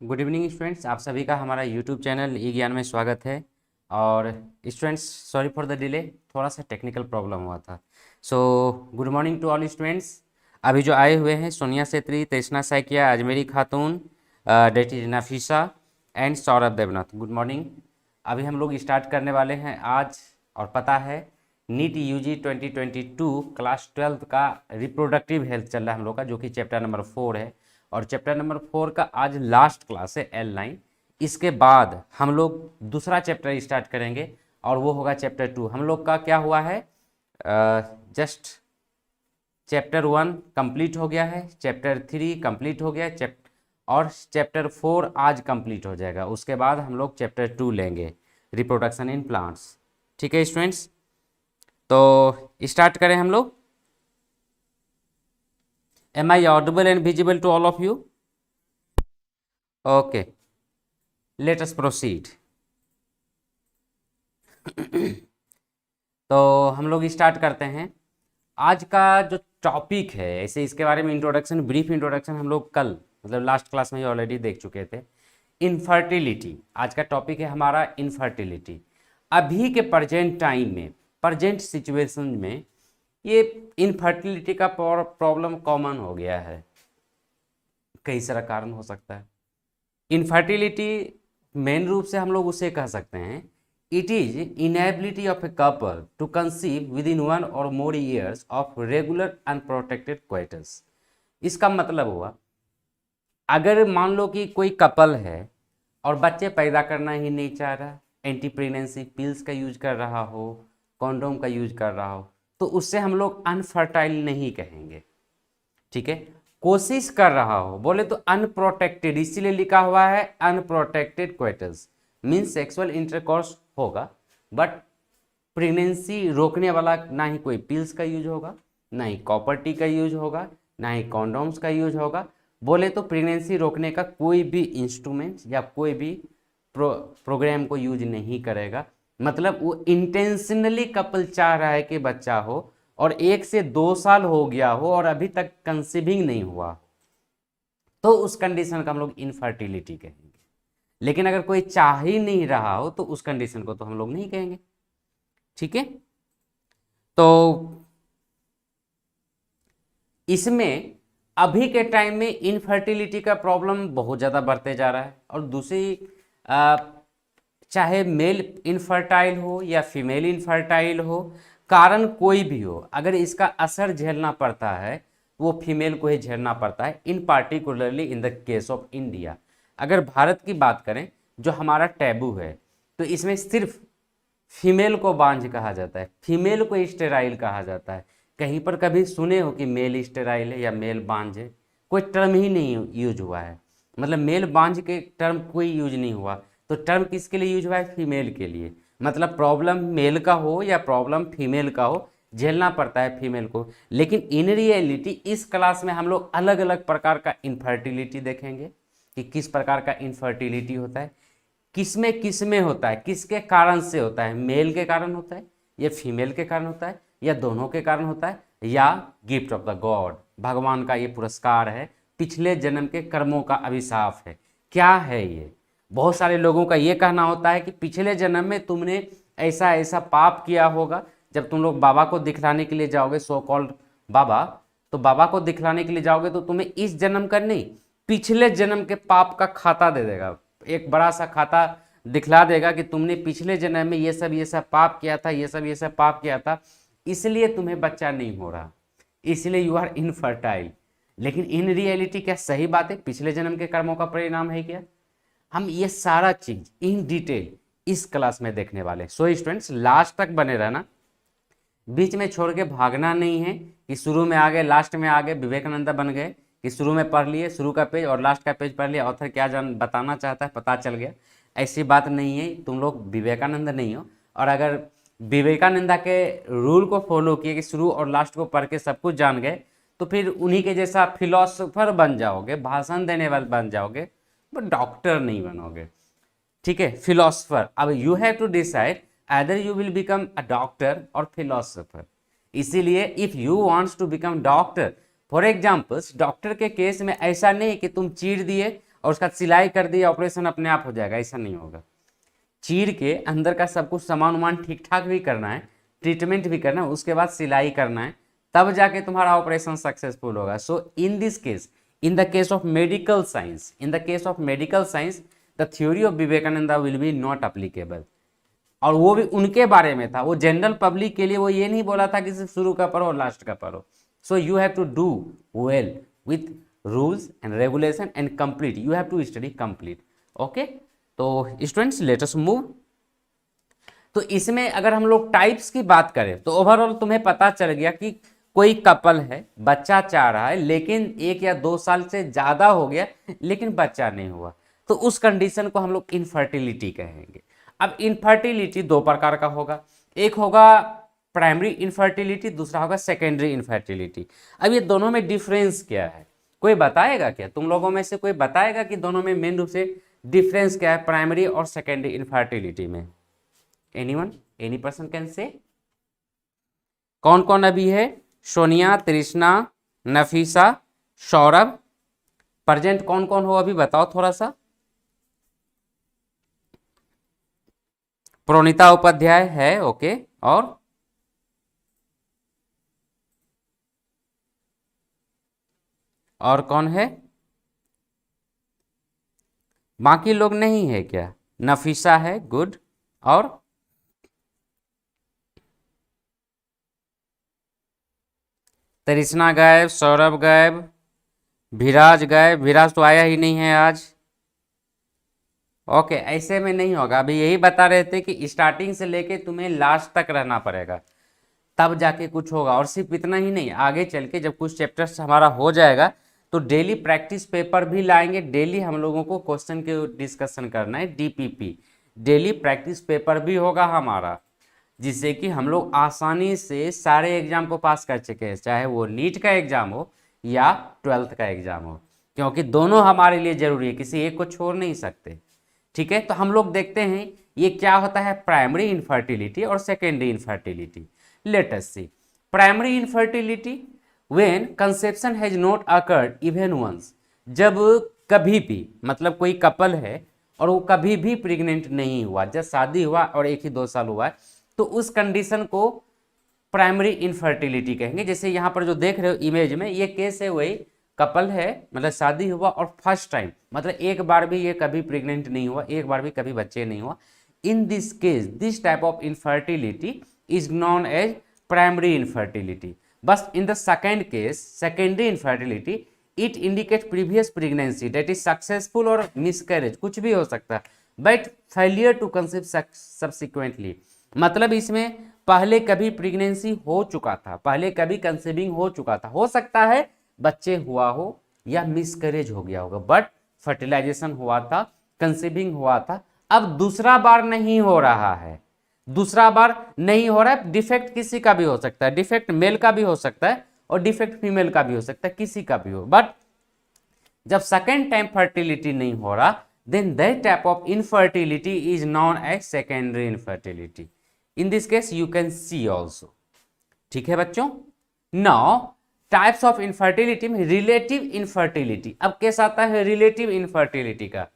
Good evening students, आप सभी का हमारा यूट्यूब चैनल ई ज्ञान में स्वागत है। और students, sorry for the delay, थोड़ा सा टेक्निकल प्रॉब्लम हुआ था। So good morning to all students. अभी जो आए हुए हैं सोनिया सेत्री, तृष्णा Saikia, Ajmeri Khatun, date is Nafisa and Saurabh Devnath, good morning. अभी हम लोग स्टार्ट करने वाले हैं आज। और पता है नीट यूजी 2022 क्लास 12 का रिप्रोडक्टिव हेल्थ चल रहा है हम लोग का, जो कि चैप्टर नंबर 4 है। और चैप्टर नंबर 4 का आज लास्ट क्लास है, L9। इसके बाद हम लोग दूसरा चैप्टर स्टार्ट करेंगे और वो होगा चैप्टर 2। हम लोग का क्या हुआ है, जस्ट चैप्टर 1 कंप्लीट हो गया है, चैप्टर 3 कंप्लीट हो गया है, और चैप्टर 4 आज कंप्लीट हो जाएगा। उसके बाद हम लोग चैप्टर 2 लेंगे, रिप्रोडक्शन इन प्लांट्स। ठीक है स्टूडेंट्स, तो स्टार्ट करें हम लोग। Am I audible and visible to all of you? Okay, let us proceed. तो हम लोग स्टार्ट करते हैं। आज का जो टॉपिक है, ऐसे इसके बारे में इंट्रोडक्शन, ब्रीफ इंट्रोडक्शन हम लोग कल मतलब लास्ट क्लास में ही ऑलरेडी देख चुके थे। इनफर्टिलिटी आज का टॉपिक है हमारा, इनफर्टिलिटी। अभी के प्रेजेंट टाइम में, प्रेजेंट सिचुएशन में ये इनफर्टिलिटी का प्रॉब्लम कॉमन हो गया है। कई सारा कारण हो सकता है। इनफर्टिलिटी मेन रूप से हम लोग उसे कह सकते हैं, it is inability of a couple to conceive within 1 और more years of regular unprotected coitus. इसका मतलब हुआ, अगर मान लो कि कोई कपल है और बच्चे पैदा करना ही नहीं चाह रहा, एंटी प्रेगनेंसी पिल्स का यूज कर रहा हो, कॉन्डोम का यूज कर रहा हो, तो उससे हम लोग अनफर्टाइल नहीं कहेंगे। ठीक है, कोशिश कर रहा हो बोले तो अनप्रोटेक्टेड, इसीलिए लिखा हुआ है अनप्रोटेक्टेड क्वेटस, मीन्स सेक्सुअल इंटरकोर्स होगा बट प्रेगनेंसी रोकने वाला ना ही कोई पिल्स का यूज होगा, ना ही कॉपर टी का यूज होगा, ना ही कॉन्डोम्स का यूज होगा। बोले तो प्रेगनेंसी रोकने का कोई भी इंस्ट्रूमेंट या कोई भी प्रोग्राम को यूज नहीं करेगा। मतलब वो इंटेंशनली कपल चाह रहा है कि बच्चा हो और 1 से 2 साल हो गया हो और अभी तक कंसीविंग नहीं हुआ, तो उस कंडीशन का हम लोग इनफर्टिलिटी कहेंगे। लेकिन अगर कोई चाह ही नहीं रहा हो तो उस कंडीशन को तो हम लोग नहीं कहेंगे। ठीक है, तो इसमें अभी के टाइम में इनफर्टिलिटी का प्रॉब्लम बहुत ज़्यादा बढ़ते जा रहा है। और दूसरी चाहे मेल इनफर्टाइल हो या फीमेल इनफर्टाइल हो, कारण कोई भी हो, अगर इसका असर झेलना पड़ता है वो फीमेल को ही झेलना पड़ता है, in particularly in the case of India. अगर भारत की बात करें, जो हमारा टैबू है, तो इसमें सिर्फ फीमेल को बांझ कहा जाता है, फीमेल को स्टेराइल कहा जाता है। कहीं पर कभी सुने हो कि मेल स्टेराइल है या मेल बांझ है? कोई टर्म ही नहीं यूज हुआ है, मतलब मेल बांझ के टर्म कोई यूज नहीं हुआ। तो टर्म किसके लिए यूज हुआ है? फीमेल के लिए। मतलब प्रॉब्लम मेल का हो या प्रॉब्लम फीमेल का हो, झेलना पड़ता है फीमेल को। लेकिन इन रियलिटी इस क्लास में हम लोग अलग अलग प्रकार का इनफर्टिलिटी देखेंगे कि किस प्रकार का इनफर्टिलिटी होता है, किस में होता है, किसके कारण से होता है, मेल के कारण होता है या फीमेल के कारण होता है या दोनों के कारण होता है, या गिफ्ट ऑफ द गॉड, भगवान का ये पुरस्कार है, पिछले जन्म के कर्मों का अभिशाप है। क्या है ये? बहुत सारे लोगों का ये कहना होता है कि पिछले जन्म में तुमने ऐसा ऐसा पाप किया होगा। जब तुम लोग बाबा को दिखलाने के लिए जाओगे, सो कॉल्ड बाबा, तो बाबा को दिखलाने के लिए जाओगे तो तुम्हें इस जन्म का नहीं, पिछले जन्म के पाप का खाता दे देगा। एक बड़ा सा खाता दिखला देगा कि तुमने पिछले जन्म में ये सब पाप किया था, ये सब पाप किया था, इसलिए तुम्हें बच्चा नहीं हो रहा, इसलिए यू आर इनफर्टाइल। लेकिन इन रियलिटी क्या सही बात है? पिछले जन्म के कर्मों का परिणाम है क्या? हम ये सारा चीज इन डिटेल इस क्लास में देखने वाले हैं। सो स्टूडेंट्स, लास्ट तक बने रहना, बीच में छोड़ के भागना नहीं है कि शुरू में आ गए लास्ट में आ गए, विवेकानंद बन गए कि शुरू में पढ़ लिए शुरू का पेज और लास्ट का पेज पढ़ लिया, ऑथर क्या बताना चाहता है पता चल गया। ऐसी बात नहीं है, तुम लोग विवेकानंद नहीं हो। और अगर विवेकानंदा के रूल को फॉलो किए कि शुरू और लास्ट को पढ़ के सब कुछ जान गए, तो फिर उन्हीं के जैसा फिलोसोफर बन जाओगे, भाषण देने वाले बन जाओगे, बट डॉक्टर नहीं बनोगे। ठीक है, फिलोसोफर। अब you have to decide either you will become a doctor or philosopher। इसीलिए if you wants to become doctor, for examples doctor के केस में ऐसा नहीं कि तुम चीर दिए और उसका सिलाई कर दिया, ऑपरेशन अपने आप हो जाएगा, ऐसा नहीं होगा। चीर के अंदर का सब कुछ सामान वामान ठीक ठाक भी करना है, ट्रीटमेंट भी करना है, उसके बाद सिलाई करना है, तब जाके तुम्हारा ऑपरेशन सक्सेसफुल होगा। So in this case, in the case of medical science, in the case of medical science the theory of Vivekananda will be not applicable. और वो भी उनके बारे में था, वो जनरल पब्लिक के लिए वो ये नहीं बोला था कि सिर्फ शुरू का पढ़ो और लास्ट का पढ़ो। So you have to do well with rules and regulation and complete, you have to study complete. Okay, तो स्टूडेंट्स लेट अस मूव। तो इसमें अगर हम लोग टाइप्स की बात करें तो ओवरऑल तुम्हें पता चल गया कि कोई कपल है, बच्चा चाह रहा है, लेकिन 1 या 2 साल से ज़्यादा हो गया लेकिन बच्चा नहीं हुआ, तो उस कंडीशन को हम लोग इनफर्टिलिटी कहेंगे। अब इनफर्टिलिटी 2 प्रकार का होगा, एक होगा प्राइमरी इनफर्टिलिटी, दूसरा होगा सेकेंडरी इनफर्टिलिटी। अब ये दोनों में डिफरेंस क्या है, कोई बताएगा क्या? तुम लोगों में से कोई बताएगा कि दोनों में मेन रूप से डिफरेंस क्या है प्राइमरी और सेकेंडरी इनफर्टिलिटी में? Anyone, any person can say? कौन कौन अभी है? सोनिया, तृष्णा, नफीसा, सौरभ, प्रेजेंट कौन कौन हो अभी बताओ थोड़ा सा। प्रोनिता उपाध्याय है, ओके, और कौन है? बाकी लोग नहीं है क्या? नफीसा है, गुड, और तृष्णा गायब, सौरभ गायब, विराज गायब, विराज तो आया ही नहीं है आज। ओके, ऐसे में नहीं होगा। अभी यही बता रहे थे कि स्टार्टिंग से लेके तुम्हें लास्ट तक रहना पड़ेगा, तब जाके कुछ होगा। और सिर्फ इतना ही नहीं, आगे चल के जब कुछ चैप्टर्स हमारा हो जाएगा तो डेली प्रैक्टिस पेपर भी लाएंगे। डेली हम लोगों को क्वेश्चन के डिस्कशन करना है, डीपीपी, डेली प्रैक्टिस पेपर भी होगा हमारा, जिससे कि हम लोग आसानी से सारे एग्जाम को पास कर सकें, चाहे वो नीट का एग्जाम हो या 12th का एग्जाम हो, क्योंकि दोनों हमारे लिए जरूरी है, किसी एक को छोड़ नहीं सकते। ठीक है, तो हम लोग देखते हैं ये क्या होता है प्राइमरी इनफर्टिलिटी और secondary infertility. Let us see primary infertility when conception has not occurred even once, जब कभी भी, मतलब कोई कपल है और वो कभी भी प्रेग्नेंट नहीं हुआ, जब शादी हुआ और 1 ही 2 साल हुआ है, तो उस कंडीशन को प्राइमरी इनफर्टिलिटी कहेंगे। जैसे यहाँ पर जो देख रहे हो इमेज में, ये केस है, वही कपल है, मतलब शादी हुआ और फर्स्ट टाइम, मतलब एक बार भी ये कभी प्रेग्नेंट नहीं हुआ, एक बार भी कभी बच्चे नहीं हुआ। In this case this type of infertility is known as primary infertility. बस in the second case secondary infertility it indicate previous pregnancy that is successful और मिसकैरेज, कुछ भी हो सकता है, but failure to conceive subsequently, मतलब इसमें पहले कभी प्रेगनेंसी हो चुका था, पहले कभी कंसीविंग हो चुका था, हो सकता है बच्चे हुआ हो या मिसकैरेज हो गया होगा, बट फर्टिलाइजेशन हुआ था, कंसीविंग हुआ था, अब दूसरा बार नहीं हो रहा है, दूसरा बार नहीं हो रहा है। डिफेक्ट किसी का भी हो सकता है, डिफेक्ट मेल का भी हो सकता है और डिफेक्ट फीमेल का भी हो सकता है, किसी का भी हो, बट जब सेकेंड टाइम फर्टिलिटी नहीं हो रहा, then that type of infertility is known as secondary infertility. In this case you can see also. ठीक है बच्चों? Now types of infertility में relative infertility, अब केस आता है relative infertility का,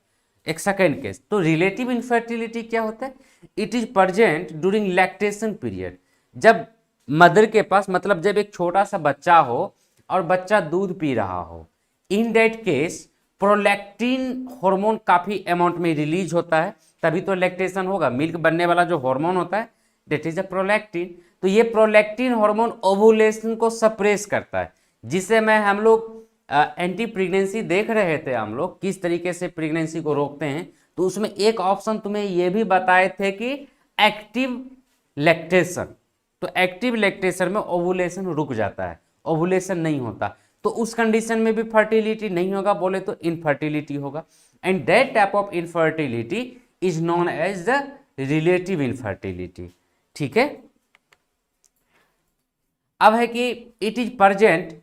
एक सेकेंड केस। तो relative infertility क्या होता है? It is present during lactation period, जब मदर के पास, मतलब जब एक छोटा सा बच्चा हो और बच्चा दूध पी रहा हो, in that case prolactin hormone काफी अमाउंट में रिलीज होता है, तभी तो लैक्टेशन होगा। मिल्क बनने वाला जो हार्मोन होता है दैट इज अ प्रोलैक्टिन। तो ये प्रोलैक्टिन हार्मोन ओवुलेशन को सप्रेस करता है, जिसे मैं हम लोग एंटी प्रेगनेंसी देख रहे थे, हम लोग किस तरीके से प्रेगनेंसी को रोकते हैं, तो उसमें एक ऑप्शन तुम्हें ये भी बताए थे कि एक्टिव लैक्टेशन। तो एक्टिव लैक्टेशन में ओवुलेशन रुक जाता है, ओवुलेशन नहीं होता, तो उस कंडीशन में भी फर्टिलिटी नहीं होगा, बोले तो इनफर्टिलिटी होगा। And that type of infertility is known as the relative infertility. ठीक है, अब है कि इट इज प्रेजेंट।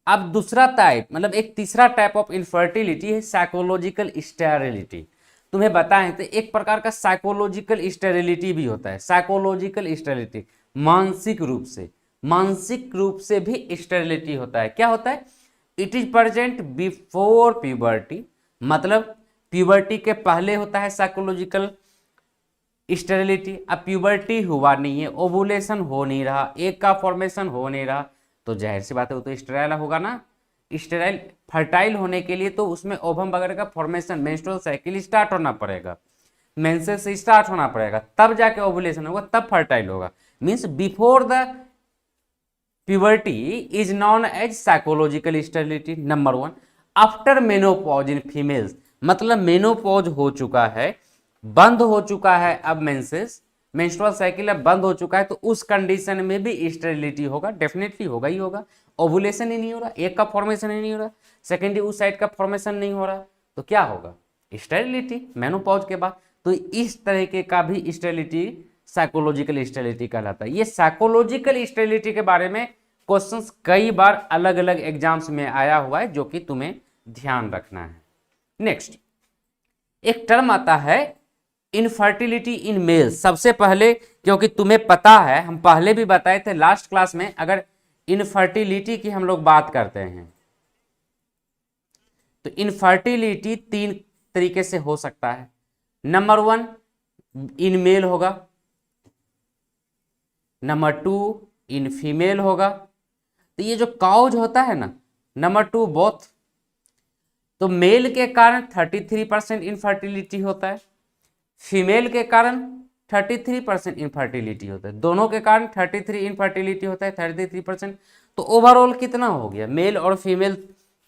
अब दूसरा टाइप, मतलब एक तीसरा टाइप ऑफ इनफर्टिलिटी है साइकोलॉजिकल स्टेरिलिटी। तुम्हें बताएं तो एक प्रकार का साइकोलॉजिकल स्टेरिलिटी भी होता है। साइकोलॉजिकल स्टेरिलिटी मानसिक रूप से भी स्टेरिलिटी होता है। क्या होता है? It is present before puberty, मतलब प्यूबर्टी के पहले होता है साइकोलॉजिकल स्टेरिलिटी। अब प्यूबर्टी हुआ नहीं है, ओवुलेशन हो नहीं रहा, एग का फॉर्मेशन हो नहीं रहा, तो जाहिर सी बात है वो तो स्टेराइल होगा ना। स्टेराइल फर्टाइल होने के लिए तो उसमें ओवम वगैरह का फॉर्मेशन, मेंस्ट्रुअल साइकिल स्टार्ट होना पड़ेगा, मेंसेस से स्टार्ट होना पड़ेगा, तब जाके ओवुलेशन होगा, तब फर्टाइल होगा। Means before the puberty is known as psychological sterility, number 1। After menopause in females, मतलब मेनोपॉज हो चुका है, बंद हो चुका है अब मेंसेस, मेंस्ट्रुअल साइकिल अब बंद हो चुका है, तो उस कंडीशन में भी स्टेरिलिटी होगा, डेफिनेटली होगा ही होगा। ओवुलेशन ही नहीं हो रहा, एक का फॉर्मेशन ही नहीं हो रहा, सेकेंडरी उस साइड का फॉर्मेशन नहीं हो रहा, तो क्या होगा? स्टेरिलिटी मेनोपॉज के बाद। तो इस तरीके का भी स्टेरिलिटी साइकोलॉजिकल स्टेरिलिटी कहलाता है। ये साइकोलॉजिकल स्टेरिलिटी के बारे में क्वेश्चंस कई बार अलग अलग एग्जाम्स में आया हुआ है, जो कि तुम्हें ध्यान रखना है। नेक्स्ट एक टर्म आता है इनफर्टिलिटी इन मेल्स। सबसे पहले, क्योंकि तुम्हें पता है, हम पहले भी बताए थे लास्ट क्लास में, अगर इनफर्टिलिटी की हम लोग बात करते हैं तो इनफर्टिलिटी 3 तरीके से हो सकता है। नंबर 1 इन मेल होगा, नंबर 2 इन फीमेल होगा। तो ये जो काउज होता है ना, नंबर 2 बोथ, तो मेल के कारण 33% इनफर्टिलिटी होता है, फीमेल के कारण 33% इनफर्टिलिटी होता है, दोनों के कारण 33 इनफर्टिलिटी होता है, 33%। तो ओवरऑल कितना हो गया? मेल और फीमेल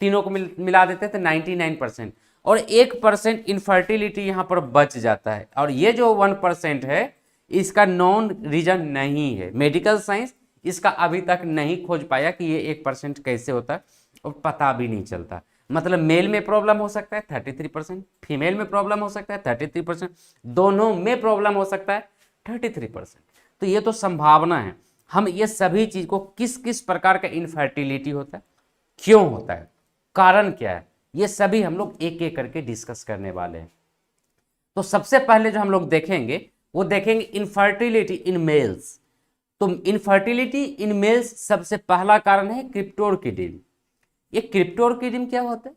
तीनों को मिला देते थे 99%, और 1% इनफर्टिलिटी यहाँ पर बच जाता है। और ये जो 1% है इसका नॉन रीजन नहीं है, मेडिकल साइंस इसका अभी तक नहीं खोज पाया कि ये 1% कैसे होता है, और पता भी नहीं चलता। मतलब मेल में प्रॉब्लम हो सकता है 33%, फीमेल में प्रॉब्लम हो सकता है 33%, दोनों में प्रॉब्लम हो सकता है 33%। तो ये तो संभावना है। हम ये सभी चीज को, किस किस प्रकार का इनफर्टिलिटी होता है, क्यों होता है, कारण क्या है, ये सभी हम लोग एक एक करके डिस्कस करने वाले हैं। तो सबसे पहले जो हम लोग देखेंगे वो देखेंगे इनफर्टिलिटी इन मेल्स। तो इनफर्टिलिटी इन मेल्स सबसे पहला कारण है क्रिप्टोर्किडिन। ये क्रिप्टोर्किडिन क्या होता है?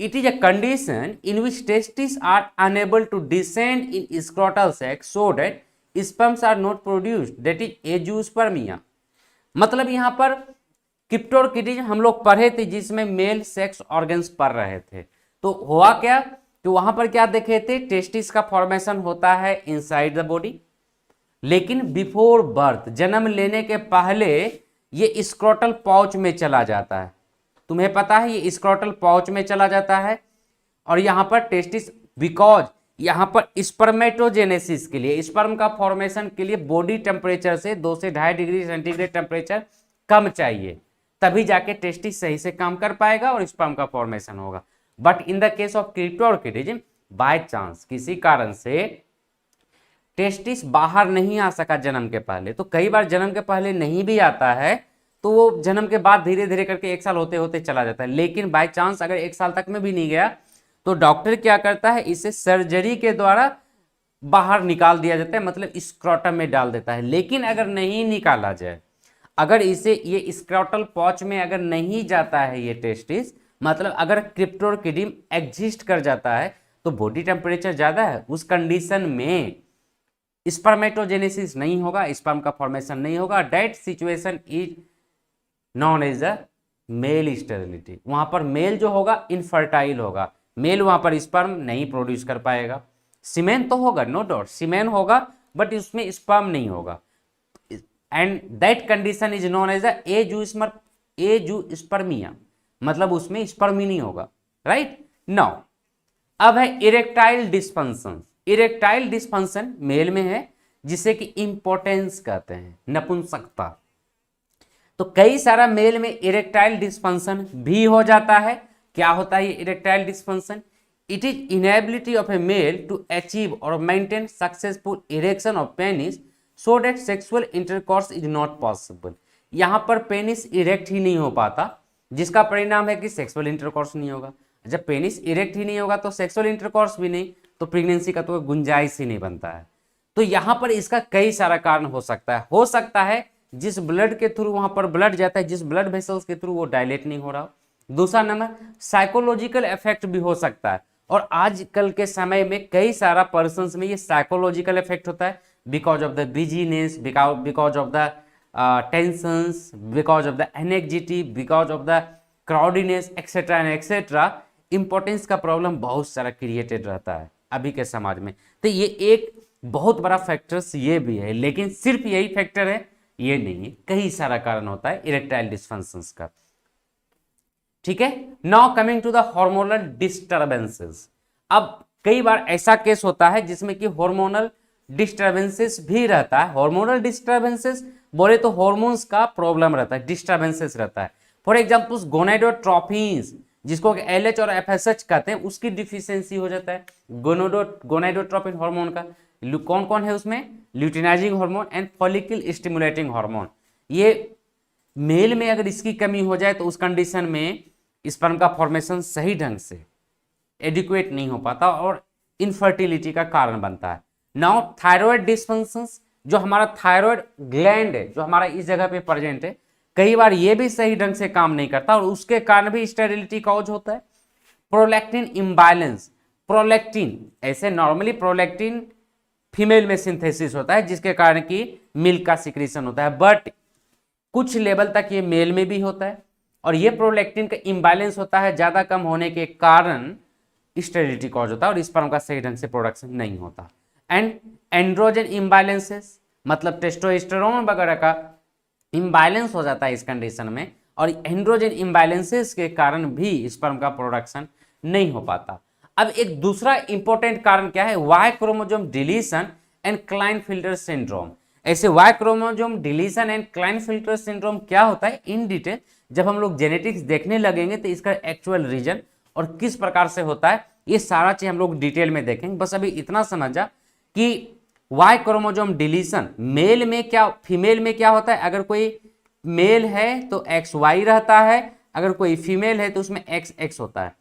It is a condition in which testis are unable to descend in scrotal sac so that sperms are not produced, that is azoospermia. मतलब यहाँ पर क्रिप्टोर्किडिन हम लोग पढ़े थे जिसमें मेल सेक्स ऑर्गन्स पढ़ रहे थे। तो हुआ क्या, तो वहां पर क्या देखे थे? टेस्टिस का फॉर्मेशन होता है इनसाइड द बॉडी, लेकिन बिफोर बर्थ, जन्म लेने के पहले ये स्क्रोटल पाउच में चला जाता है। तुम्हें पता है ये स्क्रोटल पाउच में चला जाता है, और यहां पर टेस्टिस, बिकॉज यहां पर स्पर्मेटोजेनेसिस के लिए, स्पर्म का फॉर्मेशन के लिए बॉडी टेम्परेचर से 2 से 2.5 डिग्री सेंटीग्रेड टेम्परेचर कम चाहिए, तभी जाके टेस्टिस सही से काम कर पाएगा और स्पर्म का फॉर्मेशन होगा। But in the case of cryptorchidism, by chance किसी कारण से टेस्टिस बाहर नहीं आ सका जन्म के पहले, तो कई बार जन्म के पहले नहीं भी आता है, तो वो जन्म के बाद धीरे धीरे करके 1 साल होते होते चला जाता है। लेकिन बाय चांस अगर 1 साल तक में भी नहीं गया, तो डॉक्टर क्या करता है, इसे सर्जरी के द्वारा बाहर निकाल दिया जाता है, मतलब स्क्रोटम में डाल देता है। लेकिन अगर नहीं निकाला जाए, अगर इसे ये स्क्रोटल पॉच में अगर नहीं जाता है ये टेस्टिस, मतलब अगर क्रिप्टोर्किडिन एग्जिस्ट कर जाता है, तो बॉडी टेम्परेचर ज्यादा है, उस कंडीशन में स्पर्मेटोजेनेसिस नहीं होगा, स्पर्म का फॉर्मेशन नहीं होगा, that situation is known as a male sterility. वहां पर मेल जो होगा इनफर्टाइल होगा, मेल वहां पर स्पर्म नहीं प्रोड्यूस कर पाएगा। सीमेन तो होगा, नो डाउट सीमेन होगा, बट उसमें स्पर्म नहीं होगा, and that condition is known as azoospermia, मतलब उसमें स्पर्म ही नहीं होगा, राइट। नाउ अब है erectile dysfunction. Erectile dysfunction male में है, जिसे कि इंपोर्टेंस कहते हैं, नपुंसकता। तो कई सारा मेल में इरेक्टाइल डिस्फंक्शन भी हो जाता है। क्या होता है ये erectile dysfunction? It is inability of a male to achieve or maintain successful erection of penis so that sexual intercourse is not possible. यहाँ पर पेनिस इरेक्ट ही नहीं हो पाता, जिसका परिणाम है कि सेक्सुअल इंटरकोर्स नहीं होगा। जब पेनिस इरेक्ट ही नहीं होगा तो सेक्सुअल इंटरकोर्स भी नहीं, तो प्रेगनेंसी का तो गुंजाइश ही नहीं बनता है। तो यहाँ पर इसका कई सारा कारण हो सकता है जिस ब्लड के थ्रू वहां पर ब्लड जाता है, जिस ब्लड वेसल्स के थ्रू वो डायलेट नहीं हो रहा। दूसरा नंबर साइकोलॉजिकल इफेक्ट भी हो सकता है, और आजकल के समय में कई सारा पर्सन्स में ये साइकोलॉजिकल इफेक्ट होता है, because of the business, because of the tensions, because of the anxiety, because of the crowdiness etcetera and etcetera. Importance का प्रॉब्लम बहुत सारा क्रिएटेड रहता है अभी के समाज में। तो ये एक बहुत बड़ा फैक्टर्स ये भी है, लेकिन सिर्फ यही फैक्टर है ये नहीं है, कई सारा कारण होता है इरेक्टाइल डिस्फंक्शंस का। ठीक है, now coming to the hormonal disturbances. अब कई बार ऐसा केस होता है जिसमें कि हार्मोनल डिस्टर्बेंसेस भी रहता है। हार्मोनल डिस्टर्बेंसेस बोले तो हार्मोन्स का प्रॉब्लम रहता है, डिस्टर्बेंसेस रहता है। फॉर एग्जांपल गोनेडोट्रोपिन्स, जिसको LH और FSH कहते हैं, उसकी डिफिशियंसी हो जाता है। गोनेडोट्रोपिन हार्मोन का कौन कौन है उसमें, luteinizing hormone and follicle stimulating hormone. ये मेल में अगर इसकी कमी हो जाए तो उस कंडीशन में स्पर्म का फॉर्मेशन सही ढंग से एडिक्वेट नहीं हो पाता और इनफर्टिलिटी का कारण बनता है। नाउ थायराइड डिस्फंक्शंस, जो हमारा थायराइड ग्लैंड है जो हमारा इस जगह पे प्रेजेंट है, कई बार ये भी सही ढंग से काम नहीं करता और उसके कारण भी स्टेरिलिटी कॉज होता है। प्रोलैक्टिन इम्बैलेंस, प्रोलैक्टिन ऐसे नॉर्मली प्रोलैक्टिन फीमेल में सिंथेसिस होता है जिसके कारण कि मिल्क का सिक्रीशन होता है, बट कुछ लेवल तक ये मेल में भी होता है और ये प्रोलैक्टिन का इम्बैलेंस होता है, ज्यादा कम होने के कारण स्टेरिलिटी कॉज होता है और स्पर्म का सही ढंग से प्रोडक्शन नहीं होता। एंड एंड्रोजन इम्बैलेंसेस, मतलब टेस्टोस्टेरोन वगैरह का इम्बैलेंस हो जाता है इस कंडीशन में और एंड्रोजन इम्बैलेंसेस के कारण भी स्पर्म का प्रोडक्शन नहीं हो पाता। अब एक दूसरा इंपॉर्टेंट कारण क्या है, Y chromosome deletion and Klinefelter syndrome. ऐसे Y chromosome deletion and Klinefelter syndrome क्या होता है, इन डिटेल जब हम लोग जेनेटिक्स देखने लगेंगे तो इसका एक्चुअल रीजन और किस प्रकार से होता है ये सारा चीज हम लोग डिटेल में देखेंगे। बस अभी इतना समझा कि वाई क्रोमोसोम डिलीशन मेल में क्या, फीमेल में क्या होता है, अगर कोई मेल है तो XY रहता है, अगर कोई फीमेल है तो उसमें XX होता है।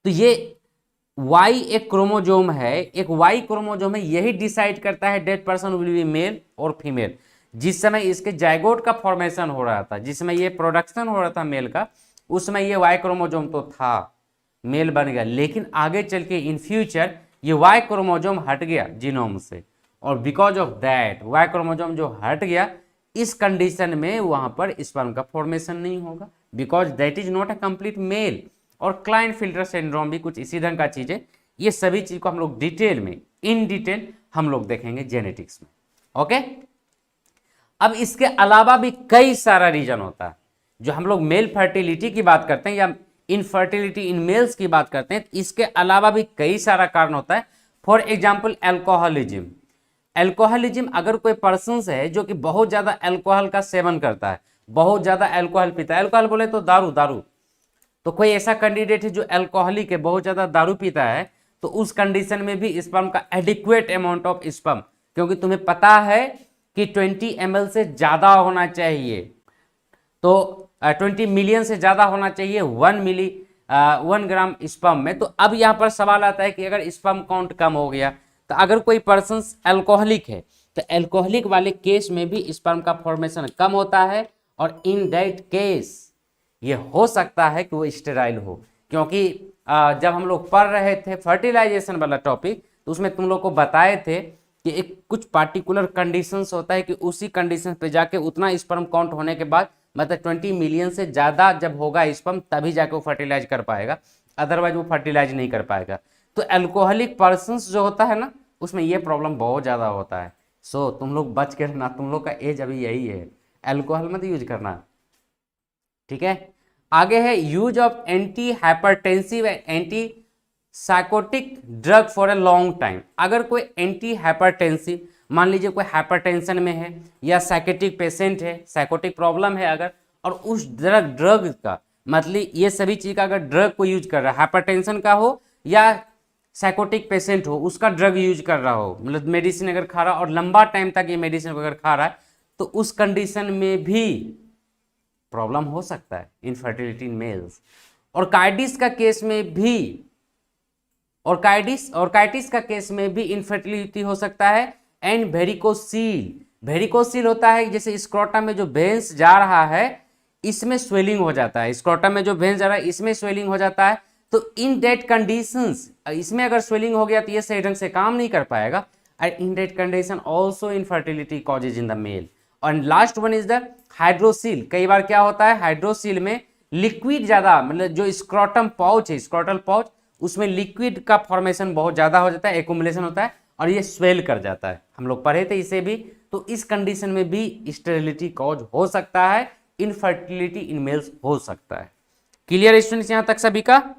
तो ये Y एक क्रोमोजोम है, एक Y क्रोमोजोम है, यही डिसाइड करता है that person will be male और फीमेल। जिस समय इसके जाइगोट का फॉर्मेशन हो रहा था, जिस समय ये प्रोडक्शन हो रहा था मेल का, उस समय ये Y क्रोमोजोम तो था, मेल बन गया, लेकिन आगे चल के इन फ्यूचर ये Y क्रोमोजोम हट गया जीनोम से और because of that Y chromosome जो हट गया, इस कंडीशन में वहां पर स्पर्म का फॉर्मेशन नहीं होगा, because that is not a complete male. और क्लाइनफिल्टर सिंड्रोम भी कुछ इसी ढंग का चीज है। ये सभी चीज को हम लोग डिटेल में, इन डिटेल हम लोग देखेंगे जेनेटिक्स में। ओके, अब इसके अलावा भी कई सारा रीजन होता है। जो हम लोग मेल फर्टिलिटी की बात करते हैं या इनफर्टिलिटी इन मेल्स की बात करते हैं, इसके अलावा भी कई सारा कारण होता है। For example alcoholism. एल्कोहलिज्म, अगर कोई पर्सन है जो कि बहुत ज्यादा अल्कोहल का सेवन करता है, बहुत ज्यादा अल्कोहल पीता है, अल्कोहल बोले तो दारू, तो कोई ऐसा कैंडिडेट है जो अल्कोहलिक है, बहुत ज्यादा दारू पीता है, तो उस कंडीशन में भी स्पर्म का एडिक्वेट अमाउंट ऑफ स्पर्म, क्योंकि तुम्हें पता है कि 20 ml से ज्यादा होना चाहिए, तो 20 मिलियन से ज्यादा होना चाहिए 1 ग्राम स्पर्म में। तो अब यहाँ पर सवाल आता है कि अगर स्पर्म काउंट कम हो गया, तो अगर कोई पर्सन अल्कोहलिक है तो अल्कोहलिक वाले केस में भी स्पर्म का फॉर्मेशन कम होता है और इन दैट केस ये हो सकता है कि वो स्टेराइल हो। क्योंकि जब हम लोग पढ़ रहे थे फर्टिलाइजेशन वाला टॉपिक, तो उसमें तुम लोग को बताए थे कि एक कुछ पार्टिकुलर कंडीशंस होता है कि उसी कंडीशन पे जाके उतना स्पर्म काउंट होने के बाद, मतलब 20 मिलियन से ज़्यादा जब होगा स्पर्म, तभी जाके वो फर्टिलाइज कर पाएगा, अदरवाइज वो फर्टिलाइज नहीं कर पाएगा। तो अल्कोहलिक पर्सन्स जो होता है ना, उसमें ये प्रॉब्लम बहुत ज़्यादा होता है। सो तुम लोग बच के रहना, तुम लोग का एज अभी यही है, अल्कोहल मत यूज करना, ठीक है। आगे है use of anti hypertensive anti psychotic drug for a long time. अगर कोई एंटी हाइपरटेंसिव, मान लीजिए कोई हाइपरटेंशन में है या साइकोटिक पेशेंट है, साइकोटिक प्रॉब्लम है अगर, और उस ड्रग का मतलब ये सभी चीज का अगर ड्रग को यूज कर रहा है, हाइपरटेंशन का हो या साइकोटिक पेशेंट हो, उसका ड्रग यूज कर रहा हो, मतलब मेडिसिन अगर खा रहा और लंबा टाइम तक ये मेडिसिन अगर खा रहा है, तो उस कंडीशन में भी प्रॉब्लम हो सकता है इनफर्टिलिटी इन मेल्स। और कार्डिस का केस में भी, और कार्डिस का केस में भी इनफर्टिलिटी हो सकता है। एंड वेरिकोसील होता है, जैसे स्क्रोटम में जो वेन्स जा रहा है इसमें स्वेलिंग हो जाता है, स्क्रोटम में जो वेन्स जा रहा है इसमें स्वेलिंग हो जाता है, तो इन डेट कंडीशंस, इसमें अगर स्वेलिंग हो गया तो ये सही ढंग से काम नहीं कर पाएगा। And in that condition also infertility causes in the male. और last one is the hydrocele. कई बार क्या होता है, हाइड्रोसील में लिक्विड ज्यादा, मतलब जो स्क्रोटम पाउच है, स्क्रोटल पाउच, उसमें लिक्विड का फॉर्मेशन बहुत ज्यादा हो जाता है, एक्युमुलेशन होता है और ये स्वेल कर जाता है। हम लोग पढ़े थे इसे भी। तो इस कंडीशन में भी स्टेरिलिटी कॉज हो सकता है, इनफर्टिलिटी इन मेल्स हो सकता है। क्लियर स्टूडेंट्स यहां तक सभी का?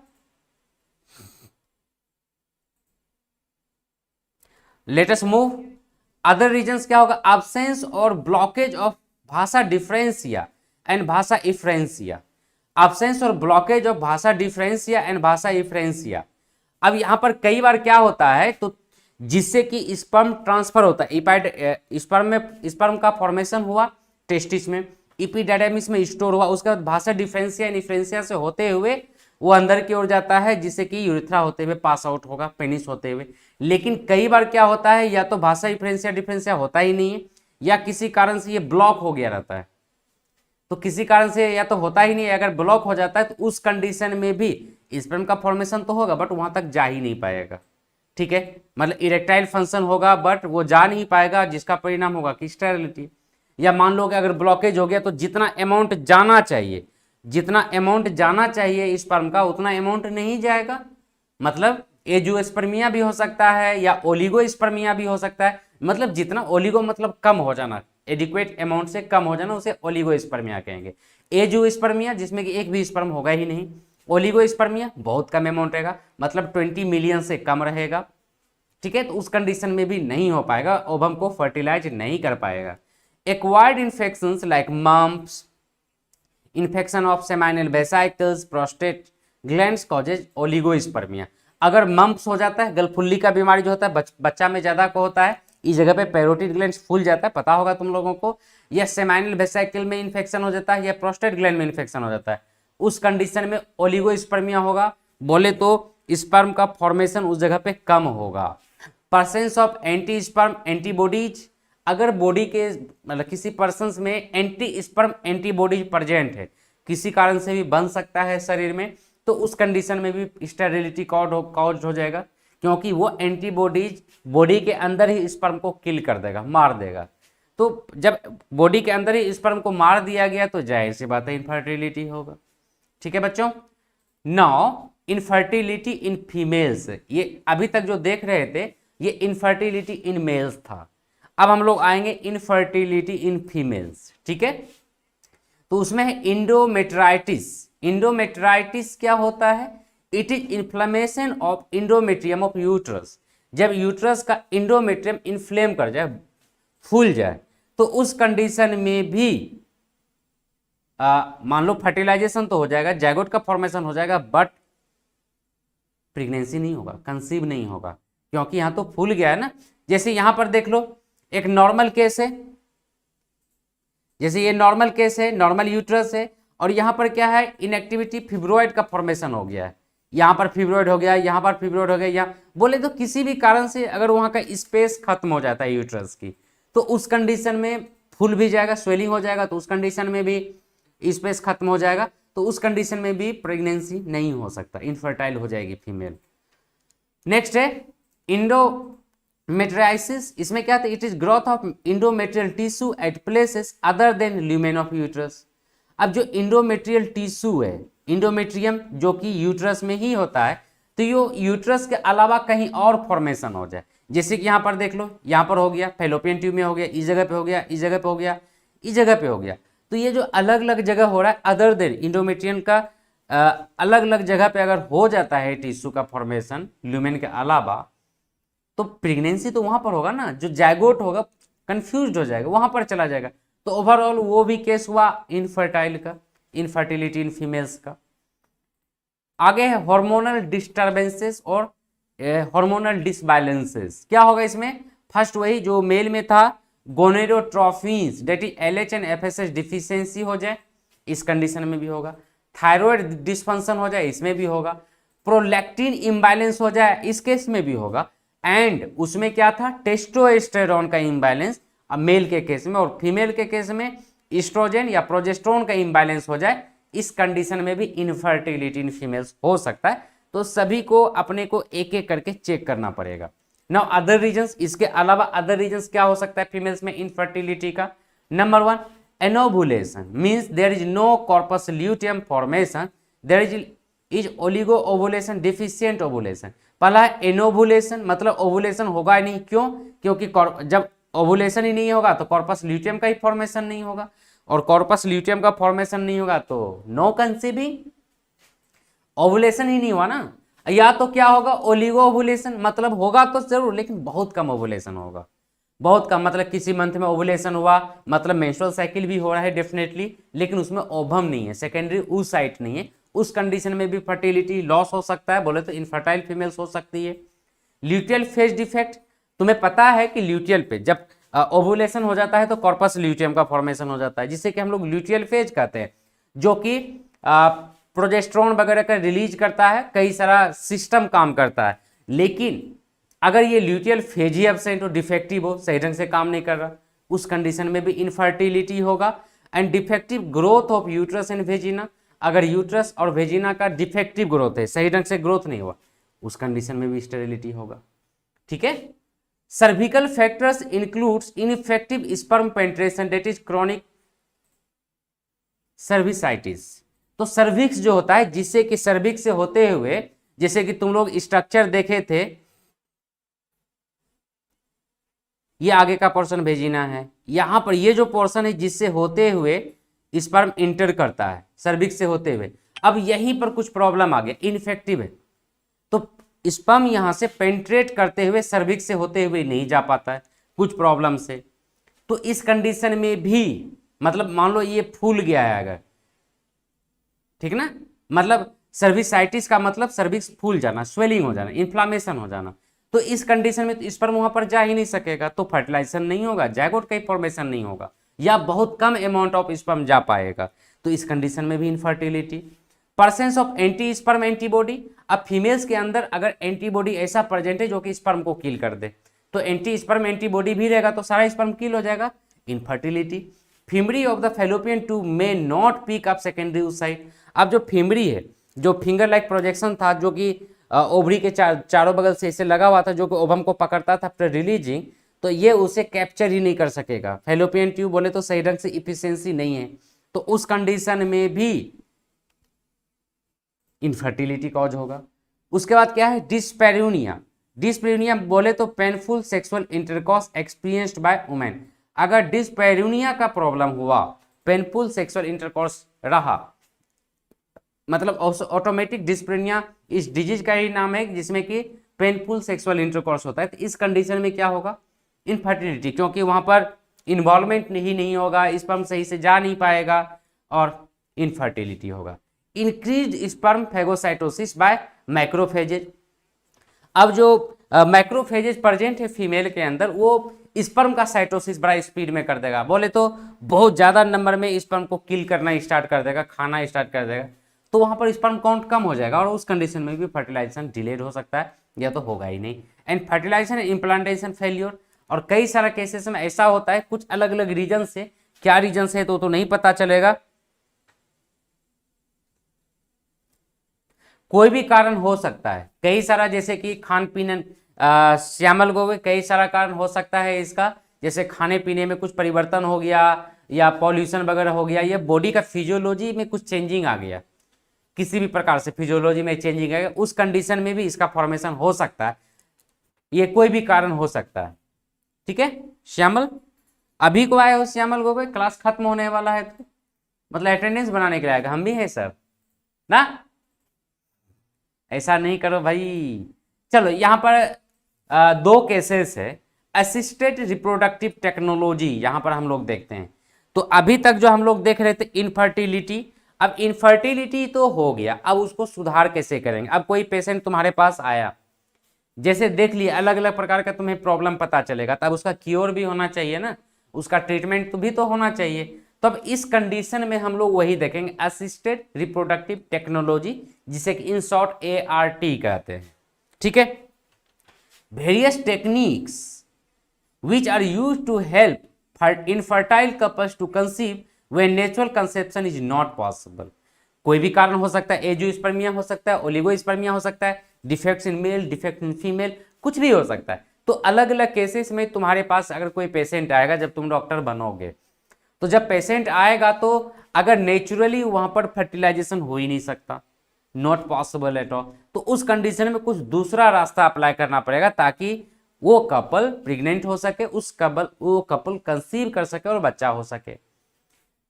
Late us move. Other reasons क्या होगा, एब्सेंस और ब्लॉकेज ऑफ भाषा डिफरेंसिया एंड भाषा इफ्रेंसिया। एब्सेंस और ब्लॉकेज ऑफ भाषा डिफरेंसिया एंड भाषा इफ्रेंसिया। अब यहां पर कई बार क्या होता है, तो जिससे कि स्पर्म ट्रांसफर होता है, स्पर्म का फॉर्मेशन हुआ टेस्टिस में, इपिडाइडमिस में स्टोर हुआ, उसके बाद भाषा डिफरेंसिया एंड इफ्रेंसिया से होते हुए वो अंदर की ओर जाता है, जिससे कि यूरिथ्रा होते हुए पास आउट होगा, पेनिस होते हुए। लेकिन कई बार क्या होता है, या तो भाषा इफ्रेंसिया डिफरेंसिया होता ही नहीं है, या किसी कारण से ये ब्लॉक हो गया रहता है। तो किसी कारण से या तो होता ही नहीं है, अगर ब्लॉक हो जाता है तो उस कंडीशन में भी स्पर्म का फॉर्मेशन तो होगा बट वहां तक जा ही नहीं पाएगा। ठीक है, मतलब इरेक्टाइल फंक्शन होगा बट वो जा नहीं पाएगा, जिसका परिणाम होगा कि स्टेरिलिटी। या मान लो कि अगर ब्लॉकेज हो गया तो जितना अमाउंट जाना चाहिए, जितना अमाउंट जाना चाहिए स्पर्म का, उतना अमाउंट नहीं जाएगा। मतलब एजुस्पर्मिया भी हो सकता है या ओलिगोस्पर्मिया भी हो सकता है। मतलब जितना ओलिगो मतलब कम हो जाना, एडिक्वेट अमाउंट से कम हो जाना, उसे ओलिगोस्पर्मिया कहेंगे। एजुस्पर्मिया जिसमें कि एक भी स्पर्म होगा ही नहीं। ओलिगोस्पर्मिया बहुत कम अमाउंट रहेगा, मतलब 20 मिलियन से कम रहेगा। ठीक है, तो उस कंडीशन में भी नहीं हो पाएगा, ओवम को फर्टिलाइज नहीं कर पाएगा। Acquired infections like mumps, infection of seminal vesicles, prostate glands causes oligospermia. अगर मम्प्स हो जाता है, गलफुल्ली का बीमारी जो होता है बच्चा में ज्यादा को होता है, इस जगह पे पैरोटिड ग्लैंड्स फूल जाता है, पता होगा तुम लोगों को, या सेमाइनल वेसाइकल में इन्फेक्शन हो जाता है, या प्रोस्टेट ग्लैंड में इन्फेक्शन हो जाता है, उस कंडीशन में ओलिगोस्पर्मिया होगा। बोले तो स्पर्म का फॉर्मेशन उस जगह पे कम होगा। Presence of anti sperm antibodies, अगर बॉडी के मतलब किसी पर्सन में एंटी स्पर्म एंटीबॉडीज प्रेजेंट है, किसी कारण से भी बन सकता है शरीर में, तो उस कंडीशन में भी स्टेरिलिटी कॉज हो जाएगा, क्योंकि वो एंटीबॉडीज बॉडी के अंदर ही स्पर्म को किल कर देगा, मार देगा। तो जब बॉडी के अंदर ही स्पर्म को मार दिया गया तो जाहिर सी बात है इनफर्टिलिटी होगा। ठीक है बच्चों, नाउ इनफर्टिलिटी इन फीमेल्स, ये अभी तक जो देख रहे थे ये इनफर्टिलिटी इन मेल्स था। अब हम लोग आएंगे इनफर्टिलिटी इन फीमेल्स। ठीक है, तो उसमें है इंडोमेट्राइटिस। इंडोमेट्राइटिस क्या होता है, it is inflammation of endometrium of uterus. जब यूट्रस का इंडोमेट्रियम इन्फ्लेम कर जाए, फूल जाए, तो उस कंडीशन में भी मान लो फर्टिलाइजेशन तो हो जाएगा, जायगोट का फॉर्मेशन हो जाएगा, बट प्रेगनेंसी नहीं होगा, कंसीव नहीं होगा, क्योंकि यहां तो फूल गया है ना। जैसे यहां पर देख लो, एक नॉर्मल केस है, जैसे ये नॉर्मल केस है, नॉर्मल यूट्रस है, और यहां पर क्या है, इनएक्टिविटी, फिब्रोइड का फॉर्मेशन हो गया है, यहां पर फिब्रोइड हो गया, यहां पर फिब्रोइड हो गया, यहाँ बोले तो किसी भी कारण से अगर वहां का स्पेस खत्म हो जाता है यूट्रस की, तो उस कंडीशन में फूल भी जाएगा, स्वेलिंग हो जाएगा, तो उस कंडीशन में भी स्पेस खत्म हो जाएगा, तो उस कंडीशन में भी प्रेगनेंसी नहीं हो सकता, इनफर्टाइल हो जाएगी फीमेल। नेक्स्ट है इंडोमेट्रियासिस। इसमें क्या था, it is growth of endometrial tissue at places other than lumen of uterus. अब जो इंडोमेट्रियल टिश्यू है, इंडोमेट्रियम जो कि यूट्रस में ही होता है, तो ये यूट्रस के अलावा कहीं और फॉर्मेशन हो जाए, जैसे कि यहाँ पर देख लो, यहाँ पर हो गया फैलोपियन ट्यूब में हो गया, इस जगह पे हो गया, इस जगह पे हो गया, इस जगह पे हो गया, तो ये जो अलग अलग जगह हो रहा है अदर देन इंडोमेट्रियम का अलग अलग जगह पे अगर हो जाता है टिश्यू का फॉर्मेशन ल्यूमेन के अलावा, तो प्रेगनेंसी तो वहां पर होगा ना, जो जायगोट होगा कंफ्यूज हो जाएगा, वहां पर चला जाएगा, तो ओवरऑल वो भी केस हुआ इनफर्टाइल का, इनफर्टिलिटी इन फीमेल्स का। आगे है हार्मोनल डिस्टर्बेंसेस और हार्मोनल डिसबैलेंसेस। क्या होगा इसमें, फर्स्ट वही जो मेल में था, gonadotrophins that is LH and FSH deficiency हो जाए, इस कंडीशन में भी होगा। थायराइड डिस्फंक्शन हो जाए, इसमें भी होगा। प्रोलैक्टिन इम्बैलेंस हो जाए, इस केस में भी होगा। एंड उसमें क्या था, टेस्टोस्टेरोन का इम्बैलेंस अब मेल के केस में, और फीमेल के केस में इस्ट्रोजन या प्रोजेस्टेरोन का इम्बैलेंस हो जाए, इस कंडीशन में भी इनफर्टिलिटी इन फीमेल्स हो सकता है। तो सभी को अपने को एक एक करके चेक करना पड़ेगा। नाउ अदर रीजंस, इसके अलावा अदर रीजंस क्या हो सकता है फीमेल्स में इनफर्टिलिटी का? Number 1, anovulation means there is no corpus luteum formation, there is oligo ovulation, deficient ovulation. पहला है एनोवुलेशन, मतलब ओवुलेशन होगा ही नहीं। क्यों? क्योंकि जब ओवुलेशन ही नहीं होगा तो कॉर्पस ल्यूटियम का ही फॉर्मेशन नहीं होगा, और कॉर्पस ल्यूटियम का फॉर्मेशन नहीं होगा तो नो कंसीविंग, ओवुलेशन ही नहीं हुआ ना। या तो क्या होगा? ओलिगो ओवुलेशन, मतलब होगा तो जरूर लेकिन बहुत कम ओवुलेशन होगा, बहुत कम। मतलब किसी मंथ में ओवुलेशन हुआ, मतलब मेंस्ट्रुअल साइकिल भी हो रहा है डेफिनेटली, लेकिन उसमें ओवम नहीं है, सेकेंडरी oocyte नहीं है। उस कंडीशन में भी फर्टिलिटी लॉस हो सकता है, बोले तो इनफर्टाइल फीमेल्स हो सकती है। ल्यूटियल फेज डिफेक्ट, तुम्हें पता है कि ल्यूटियल पे जब ओवुलेशन हो जाता है तो कॉर्पस ल्यूटियम का फॉर्मेशन हो जाता है, जिसे कि हम लोग ल्यूटियल फेज कहते हैं, जो कि प्रोजेस्टेरोन वगैरह का रिलीज करता है, कई सारा सिस्टम काम करता है। लेकिन अगर ये ल्यूटियल फेज ही एब्सेंट हो, डिफेक्टिव हो, सही ढंग से काम नहीं कर रहा, उस कंडीशन में भी इनफर्टिलिटी होगा। And defective growth of uterus and vagina, अगर यूट्रस और वेजिना का डिफेक्टिव ग्रोथ है, सही ढंग से ग्रोथ नहीं हुआ, उस कंडीशन में भी स्टेरिलिटी होगा। ठीक है। Cervical factors includes ineffective sperm penetration, that is chronic cervicitis. तो सर्विक्स जो होता है, जिससे कि सर्विक्स से होते हुए, जैसे कि तुम लोग स्ट्रक्चर देखे थे, ये आगे का पोर्शन वेजिना है, यहां पर ये जो पोर्शन है जिससे होते हुए स्पर्म इंटर करता है सर्विक्स से होते हुए, अब यहीं पर कुछ प्रॉब्लम आ गया, इनफेक्टिव है, तो स्पर्म यहां से पेनिट्रेट करते हुए सर्विक्स से होते हुए नहीं जा पाता है कुछ प्रॉब्लम से। तो इस कंडीशन में भी, मतलब मान लो ये फूल गया है अगर, ठीक ना, मतलब सर्विसाइटिस का मतलब सर्विक्स फूल जाना, स्वेलिंग हो जाना, इन्फ्लामेशन हो जाना, तो इस कंडीशन में स्पर्म वहां पर जा ही नहीं सकेगा, तो फर्टिलाइजेशन नहीं होगा, जायगोट का फॉर्मेशन नहीं होगा, या बहुत कम अमाउंट ऑफ स्पर्म जा पाएगा, तो इस कंडीशन में भी infertility. Presence of anti sperm antibody, अब फीमेल्स के अंदर अगर एंटीबॉडी ऐसा प्रेजेंट है जो कि स्पर्म को किल कर दे, तो एंटी स्पर्म एंटीबॉडी भी रहेगा तो सारा स्पर्म किल हो जाएगा, infertility. Fimbriae of the fallopian tube may not pick up secondary oocyte, अब जो फिमरी है, जो फिंगर लाइक प्रोजेक्शन था, जो कि ओवरी के चारों बगल से ऐसे लगा हुआ था, जो कि ओवम को पकड़ता था आफ्टर रिलीजिंग, तो ये उसे कैप्चर ही नहीं कर सकेगा। फैलोपियन ट्यूब बोले तो सही ढंग से इफिशियंसी नहीं है, तो उस कंडीशन में भी इनफर्टिलिटी कॉज होगा। उसके बाद क्या है? डिस्पैरियोनिया, डिस्पैरियोनिया बोले तो painful sexual intercourse experienced by women, अगर डिस्पैरियोनिया का प्रॉब्लम हुआ, पेनफुल सेक्सुअल इंटरकॉर्स रहा, मतलब ऑटोमेटिक डिस्पैरियोनिया इस डिजीज का ही नाम है जिसमें कि पेनफुल सेक्सुअल इंटरकॉर्स होता है, तो इस कंडीशन में क्या होगा? इनफर्टिलिटी, क्योंकि वहां पर इन्वॉल्वमेंट नहीं होगा, स्पर्म सही से जा नहीं पाएगा और इनफर्टिलिटी होगा। Increase sperm phagocytosis by macrophages, अब जो मैक्रोफेजेज प्रेजेंट है फीमेल के अंदर, वो स्पर्म का साइटोसिस बड़ा स्पीड में कर देगा, बोले तो बहुत ज्यादा नंबर में स्पर्म को किल करना स्टार्ट कर देगा, खाना स्टार्ट कर देगा, तो वहां पर स्पर्म काउंट कम हो जाएगा और उस कंडीशन में भी फर्टिलाइजेशन डिलेड हो सकता है या तो होगा ही नहीं। And fertilization and implantation failure, और कई सारा केसेस में ऐसा होता है, कुछ अलग अलग रीजन से, क्या रीजन से तो नहीं पता चलेगा, कोई भी कारण हो सकता है, कई सारा, जैसे कि खान पीन, श्यामल गोवे, कई सारा कारण हो सकता है इसका, जैसे खाने पीने में कुछ परिवर्तन हो गया या पॉल्यूशन वगैरह हो गया, या बॉडी का फिजियोलॉजी में कुछ चेंजिंग आ गया, किसी भी प्रकार से फिजियोलॉजी में चेंजिंग आ गया, उस कंडीशन में भी इसका फॉर्मेशन हो सकता है, ये कोई भी कारण हो सकता है। ठीक है श्यामल, अभी को आए हो श्यामल गोवे, क्लास खत्म होने वाला है तो मतलब अटेंडेंस बनाने के लिए आएगा, हम भी है सर ना, ऐसा नहीं करो भाई। चलो यहाँ पर दो केसेस है, असिस्टेड रिप्रोडक्टिव टेक्नोलॉजी, यहाँ पर हम लोग देखते हैं। तो अभी तक जो हम लोग देख रहे थे इनफर्टिलिटी, अब इनफर्टिलिटी तो हो गया, अब उसको सुधार कैसे करेंगे? अब कोई पेशेंट तुम्हारे पास आया, जैसे देख लिया अलग अलग प्रकार का तुम्हें प्रॉब्लम पता चलेगा, तब उसका क्योर भी होना चाहिए ना, उसका ट्रीटमेंट तो भी तो होना चाहिए। तो अब इस कंडीशन में हम लोग वही देखेंगे, असिस्टेड रिप्रोडक्टिव टेक्नोलॉजी, जिसे कि इन शॉर्ट ART कहते हैं। ठीक है, various techniques which are used to help infertile couples to conceive when natural conception is not possible। कोई भी कारण हो सकता है, एजियोस्पर्मिया हो सकता है, ओलिगोस्पर्मिया हो सकता है, defects in male, defect in female, कुछ भी हो सकता है। तो अलग अलग केसेस में तुम्हारे पास अगर कोई पेशेंट आएगा, जब तुम डॉक्टर बनोगे, तो जब पेशेंट आएगा तो अगर नेचुरली वहां पर फर्टिलाइजेशन हो ही नहीं सकता, नॉट पॉसिबल एट ऑल, तो उस कंडीशन में कुछ दूसरा रास्ता अप्लाई करना पड़ेगा ताकि वो कपल प्रेग्नेंट हो सके, वो कपल कंसीव कर सके और बच्चा हो सके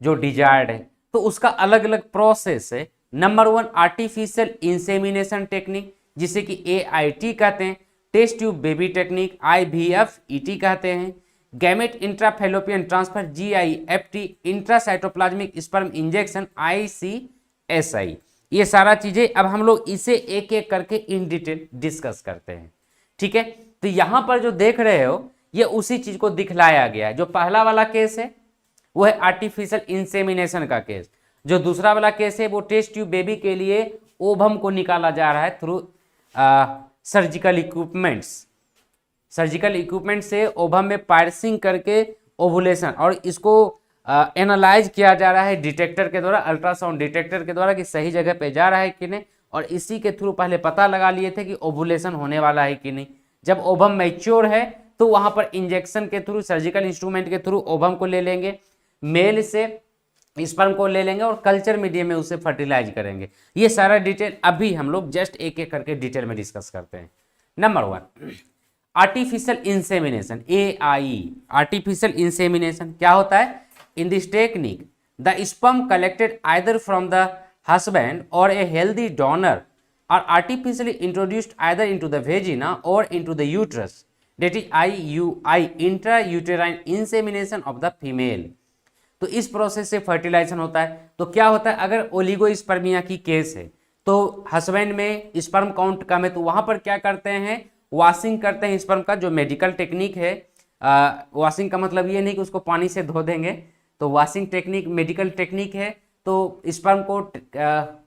जो डिजायर्ड है। तो उसका अलग अलग प्रोसेस है। नंबर 1 आर्टिफिशियल इंसेमिनेशन टेक्निक, जिसे कि AIT कहते हैं, test tube baby technique IVF ET कहते हैं, gamete intrafallopian transfer GIFT, intracytoplasmic sperm injection ICSI। ये सारा चीजें अब हम लोग इसे एक एक करके इन डिटेल डिस्कस करते हैं, ठीक है। तो यहां पर जो देख रहे हो ये उसी चीज को दिखलाया गया है। जो पहला वाला केस है वो है आर्टिफिशियल इंसेमिनेशन का केस, जो दूसरा वाला केस है वो टेस्ट ट्यूब बेबी के लिए ओवम को निकाला जा रहा है through surgical equipments. Surgical equipment से ओवम में पायर्सिंग करके ओवुलेशन, और इसको एनालाइज किया जा रहा है डिटेक्टर के द्वारा, अल्ट्रासाउंड डिटेक्टर के द्वारा कि सही जगह पे जा रहा है कि नहीं, और इसी के थ्रू पहले पता लगा लिए थे कि ओवुलेशन होने वाला है कि नहीं। जब ओवम मैच्योर है तो वहां पर इंजेक्शन के थ्रू, सर्जिकल इंस्ट्रूमेंट के थ्रू ओवम को ले लेंगे, मेल से स्पर्म को ले लेंगे और कल्चर मीडियम में उसे फर्टिलाइज करेंगे। ये सारा डिटेल अभी हम लोग जस्ट एक एक करके डिटेल में डिस्कस करते हैं। Number 1 artificial insemination, AIE। Artificial insemination क्या होता है? In this technique the sperm collected either from the husband or a healthy donor are artificially introduced either into the vagina or into the uterus, that is IUI, intrauterine insemination of the female. तो इस process से fertilisation होता है। तो क्या होता है, अगर ओलिगोस्पर्मिया की केस है तो हस्बैंड में स्पर्म काउंट कम है, तो वहां पर क्या करते हैं, वॉशिंग करते हैं स्पर्म का, जो मेडिकल टेक्निक है। वॉशिंग का मतलब ये नहीं कि उसको पानी से धो देंगे, तो वॉशिंग टेक्निक मेडिकल टेक्निक है। तो स्पर्म को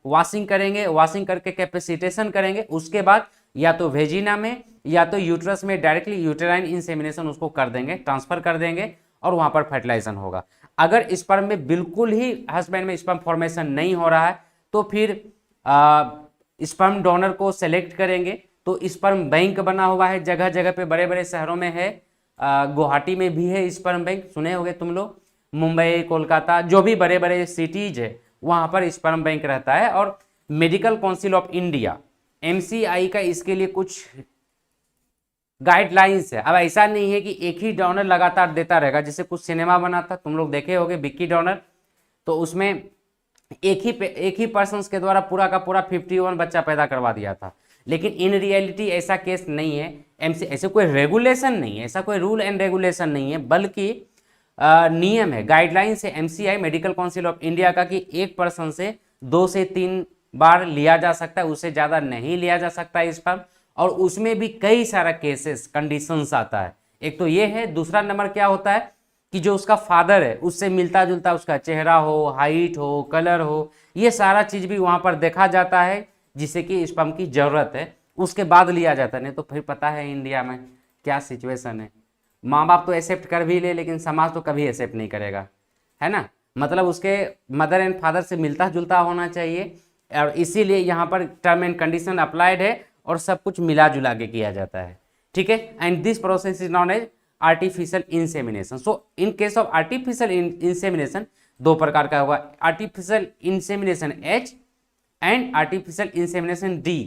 वॉशिंग करेंगे, वॉशिंग करके कैपेसिटेशन करेंगे, उसके बाद या तो वेजिना में या तो यूट्रस में डायरेक्टली यूटेराइन इंसेमिनेशन उसको कर देंगे, ट्रांसफर कर देंगे और वहां पर फर्टिलाइजेशन होगा। अगर स्पर्म में बिल्कुल ही हस्बैंड में स्पर्म फॉर्मेशन नहीं हो रहा है तो फिर स्पर्म डोनर को सेलेक्ट करेंगे। तो स्पर्म बैंक बना हुआ है जगह जगह पे, बड़े बड़े शहरों में है, गुवाहाटी में भी है स्पर्म बैंक, सुने होंगे तुम लोग, मुंबई, कोलकाता, जो भी बड़े बड़े सिटीज है वहां पर स्पर्म बैंक रहता है। और medical council of India MCI का इसके लिए कुछ गाइडलाइंस है। अब ऐसा नहीं है कि एक ही डोनर लगातार देता रहेगा, जैसे कुछ सिनेमा बना था, तुम लोग देखे होंगे विक्की डोनर, तो उसमें एक ही पर्सन के द्वारा पूरा का पूरा 51 बच्चा पैदा करवा दिया था। लेकिन इन रियलिटी ऐसा केस नहीं है। ऐसे कोई रेगुलेशन नहीं है, ऐसा कोई रूल एंड रेगुलेशन नहीं है, बल्कि नियम है, गाइडलाइंस है MCI medical council of India का कि एक पर्सन से 2 से 3 बार लिया जा सकता है, उससे ज़्यादा नहीं लिया जा सकता है स्पर्म। और उसमें भी कई सारा केसेस कंडीशंस आता है। एक तो ये है, दूसरा नंबर क्या होता है कि जो उसका फादर है उससे मिलता जुलता उसका चेहरा हो, हाइट हो, कलर हो, ये सारा चीज भी वहां पर देखा जाता है, जिससे कि स्पर्म की जरूरत है, उसके बाद लिया जाता है। नहीं तो फिर पता है इंडिया में क्या सिचुएशन है, माँ बाप तो एक्सेप्ट कर भी ले लेकिन समाज तो कभी एक्सेप्ट नहीं करेगा, है ना। मतलब उसके मदर एंड फादर से मिलता जुलता होना चाहिए, और इसीलिए यहाँ पर टर्म एंड कंडीशन अप्लाइड है और सब कुछ मिला जुला के किया जाता है, ठीक है। And this process is known as artificial insemination. So in case of artificial insemination 2 प्रकार का होगा, artificial insemination H and artificial insemination D।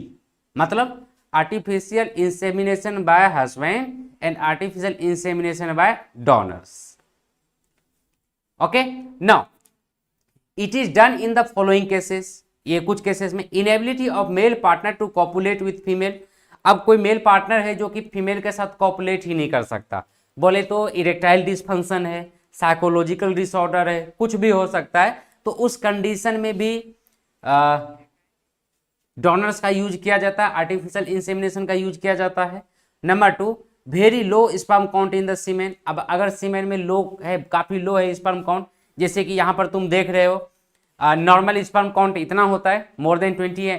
मतलब artificial insemination by husband and artificial insemination by donors. Okay, now it is done in the following cases. ये कुछ cases में, inability of male partner to copulate with female. अब कोई male partner है जो कि female के साथ कॉपुलेट ही नहीं कर सकता, बोले तो इरेक्टाइल डिसफंक्शन है, साइकोलॉजिकल डिसऑर्डर है, कुछ भी हो सकता है। तो उस कंडीशन में भी डोनर्स का यूज किया जाता है, आर्टिफिशियल इंसेमिनेशन का यूज किया जाता है। Number 2, very low sperm count in the semen. अब अगर सीमेन में लो है, काफी लो है स्पर्म काउंट, जैसे कि यहाँ पर तुम देख रहे हो नॉर्मल स्पर्म काउंट इतना होता है, मोर देन 20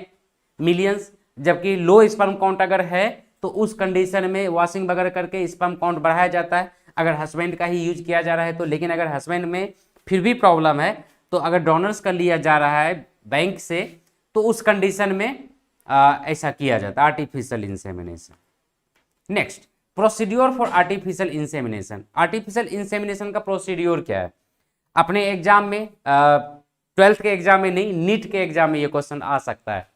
मिलियंस, जबकि लो स्पर्म काउंट अगर है तो उस कंडीशन में वॉशिंग वगैरह करके स्पर्म काउंट बढ़ाया जाता है, अगर हस्बैंड का ही यूज किया जा रहा है तो। लेकिन अगर हस्बैंड में फिर भी प्रॉब्लम है तो अगर डोनर्स का लिया जा रहा है बैंक से, तो उस कंडीशन में ऐसा किया जाता है artificial insemination. Next, procedure for artificial insemination. Artificial insemination का प्रोसीड्योर क्या है? अपने एग्जाम में 12th के एग्जाम में नहीं, नीट के एग्जाम में ये क्वेश्चन आ सकता है।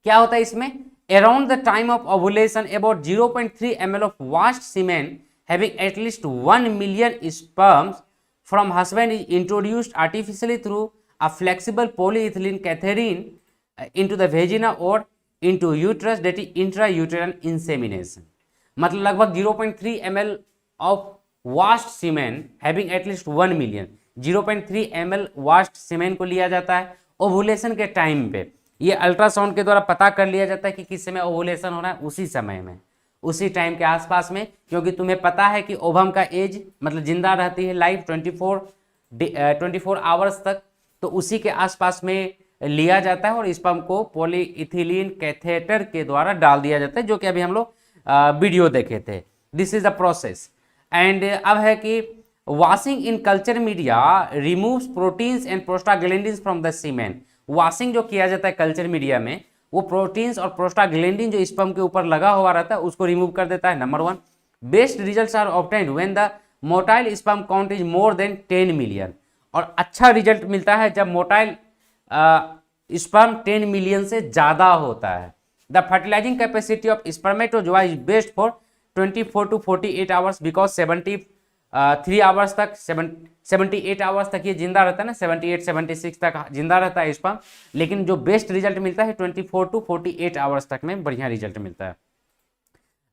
क्या होता है इसमें? Around the time of ovulation about 0.3 ml of washed semen having at least 1 million sperms from husband is introduced artificially through a flexible polyethylene catheter into the vagina or into uterus, that is intrauterine insemination। मतलब लगभग 0.3 ml of washed semen having at least 1 million, 0.3 ml washed semen को लिया जाता है ovulation के time पे। ये ultrasound के द्वारा पता कर लिया जाता है कि किस समय ओवुलेशन हो रहा है, उसी समय में, उसी टाइम के आसपास में, क्योंकि तुम्हें पता है कि ओवम का एज मतलब जिंदा रहती है लाइफ 24 आवर्स तक, तो उसी के आसपास में लिया जाता है और स्पर्म को पॉलीइथिलीन कैथेटर के द्वारा डाल दिया जाता है, जो कि अभी हम लोग वीडियो देखे थे। This is the process. And अब है कि washing in culture media removes proteins and prostaglandins from the semen. Washing जो किया जाता है कल्चर मीडिया में, वो प्रोटीन्स और प्रोस्टाग्लैंडिन जो स्पर्म के ऊपर लगा हुआ रहता है उसको रिमूव कर देता है। Number 1, best results are obtained when the motile sperm count is more than 10 million. और अच्छा रिजल्ट मिलता है जब मोटाइल स्पर्म 10 मिलियन से ज्यादा होता है। The fertilising capacity of spermatozoa is best for 24 to 48 hours because 73 hours तक 78 आवर्स तक ये जिंदा रहता है ना, 78-76 तक जिंदा रहता है स्पर्म, लेकिन जो बेस्ट रिजल्ट मिलता है 24 to 48 आवर्स तक में बढ़िया रिजल्ट मिलता है।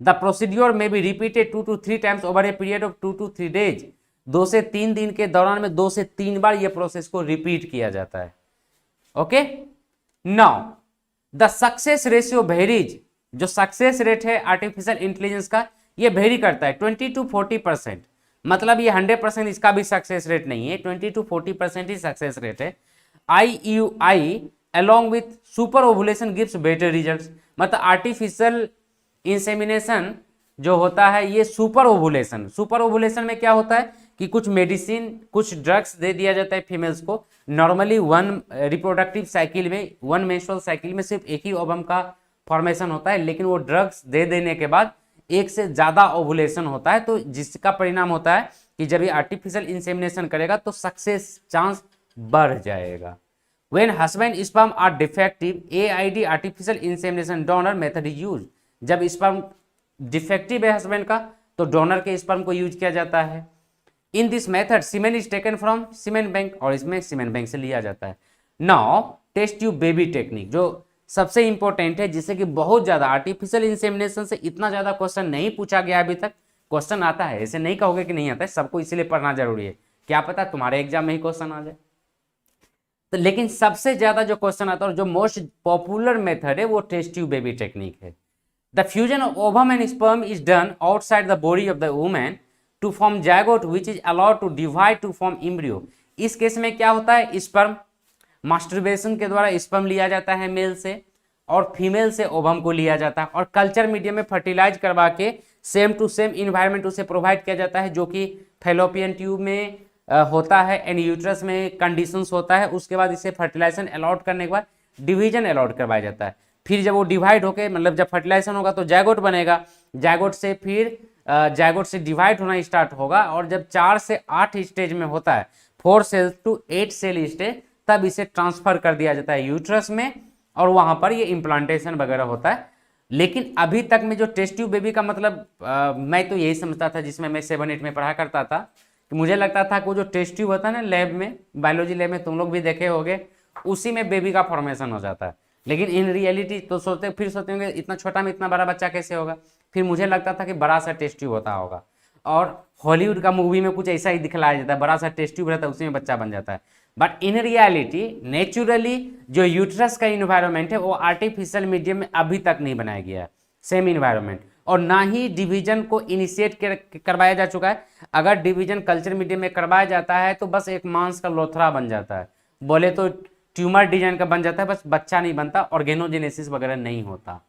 द प्रोसीड्योर में be repeated 2 to 3 times over a period of 2 to 3 days. 2 से 3 दिन के दौरान में 2 से 3 बार ये प्रोसेस को रिपीट किया जाता है। Okay, now the success ratio varies. जो सक्सेस रेट है आर्टिफिशियल इंटेलिजेंस का, ये वेरी करता है 20 to 40%। मतलब ये 100% इसका भी सक्सेस रेट नहीं है, 20 to 40% ही सक्सेस रेट है। IUI along with super ovulation gives better results. मतलब आर्टिफिशियल इंसेमिनेशन जो होता है ये सुपर ओवुलेशन में क्या होता है कि कुछ मेडिसिन, कुछ ड्रग्स दे दिया जाता है फीमेल्स को। नॉर्मली 1 रिप्रोडक्टिव साइकिल में, 1 मेंस्ट्रुअल साइकिल में सिर्फ एक ही ओवम का फॉर्मेशन होता है, लेकिन वो ड्रग्स दे देने के बाद एक से ज्यादा ओवुलेशन होता है, तो जिसका परिणाम होता है कि जब ये आर्टिफिशियल इंसेमिनेशन करेगा तो सक्सेस चांस बढ़ जाएगा। When husband sperm are defective, AID artificial insemination donor method is use. जब स्पर्म डिफेक्टिव है हस्बैंड का, तो डोनर के स्पर्म को यूज किया जाता है। In this method semen is taken from semen bank, और इसमें सीमेन बैंक से लिया जाता है। Now test tube baby technique जो सबसे इंपॉर्टेंट है, जिससे कि बहुत ज्यादा आर्टिफिशियल इंसेमिनेशन से इतना ज्यादा क्वेश्चन नहीं पूछा गया अभी तक। क्वेश्चन आता है, ऐसे नहीं कहोगे कि नहीं आता है, सबको इसीलिए पढ़ना जरूरी है, क्या पता तुम्हारे एग्जाम में ही क्वेश्चन आ जाए। तो लेकिन सबसे ज्यादा जो क्वेश्चन आता है और जो मोस्ट पॉपुलर मेथड है वो टेस्ट ट्यूब बेबी टेक्निक है। The fusion of ovum and sperm is done outside the body of the women to form zygote which is allowed to divide to form embryo. इस case में क्या होता है, sperm masturbation के द्वारा sperm लिया जाता है मेल से, और फीमेल से ओवम को लिया जाता है, और कल्चर मीडियम में फर्टिलाइज करवा के सेम टू सेम इन्वायरमेंट उसे प्रोवाइड किया जाता है, जो कि फैलोपियन ट्यूब में होता है एंड यूट्रस में कंडीशंस होता है। उसके बाद इसे फर्टिलाइजेशन अलॉट करने के बाद डिवीजन अलॉट करवाया जाता है। फिर जब वो डिवाइड होके, मतलब जब फर्टिलाइजेशन होगा तो जायगोट बनेगा, जायगोट से फिर जायगोट से डिवाइड होना स्टार्ट होगा, और जब 4 से 8 स्टेज में होता है, 4 सेल टू 8 सेल स्टेज, तब इसे ट्रांसफर कर दिया जाता है यूट्रस में, और वहां पर ये इम्प्लांटेशन वगैरह होता है। लेकिन अभी तक में जो टेस्ट ट्यूब बेबी का मतलब मैं तो यही समझता था, जिसमें मैं 7-8 में पढ़ा करता था, कि मुझे लगता था कि वो जो टेस्ट ट्यूब होता है ना लैब में, बायोलॉजी लैब में, तुम लोग भी देखे होगे, उसी में बेबी का फॉर्मेशन हो जाता है। लेकिन इन रियलिटी तो सोचते होंगे इतना छोटा में इतना बड़ा बच्चा कैसे होगा। फिर मुझे लगता था कि बड़ा सा टेस्ट ट्यूब होता होगा, और हॉलीवुड का मूवी में कुछ ऐसा ही दिखलाया जाता है, बड़ा सा टेस्ट ट्यूब रहता है, उसी में बच्चा बन जाता है। बट इन रियलिटी नेचुरली जो यूट्रस का इन्वायरमेंट है वो आर्टिफिशियल मीडियम में अभी तक नहीं बनाया गया है, सेम इन्वायरमेंट, और ना ही डिवीजन को इनिशिएट करवाया जा चुका है। अगर डिवीजन कल्चर मीडियम में करवाया जाता है तो बस एक मांस का लोथरा बन जाता है, बोले तो ट्यूमर डिजाइन का बन जाता है, बस बच्चा नहीं बनता, ऑर्गेनोजेनेसिस वगैरह नहीं होता।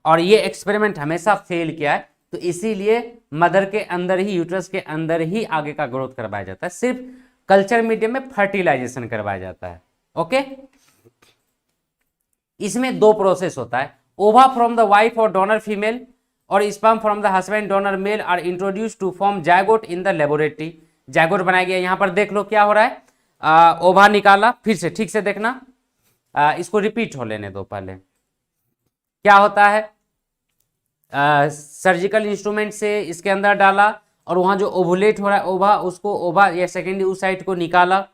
और ये एक्सपेरिमेंट हमेशा फेल किया है, तो इसीलिए मदर के अंदर ही, यूट्रस के अंदर ही आगे का ग्रोथ करवाया जाता है, सिर्फ कल्चर मीडियम में फर्टिलाइजेशन करवाया जाता है। ओके। इसमें दो प्रोसेस होता है, ओवा फ्रॉम द वाइफ और डोनर फीमेल और sperm from the husband donor male are introduce to form zygote in the laboratory. Zygote बनाया गया, यहां पर देख लो क्या हो रहा है, ओवा निकाला, फिर से ठीक से देखना, इसको रिपीट हो लेने दो पहले। क्या होता है, सर्जिकल इंस्ट्रूमेंट से इसके अंदर डाला और वहां जो ओवुलेट हो रहा है ओवा, उसको ओवा या सेकेंडरी उस साइड को निकाला,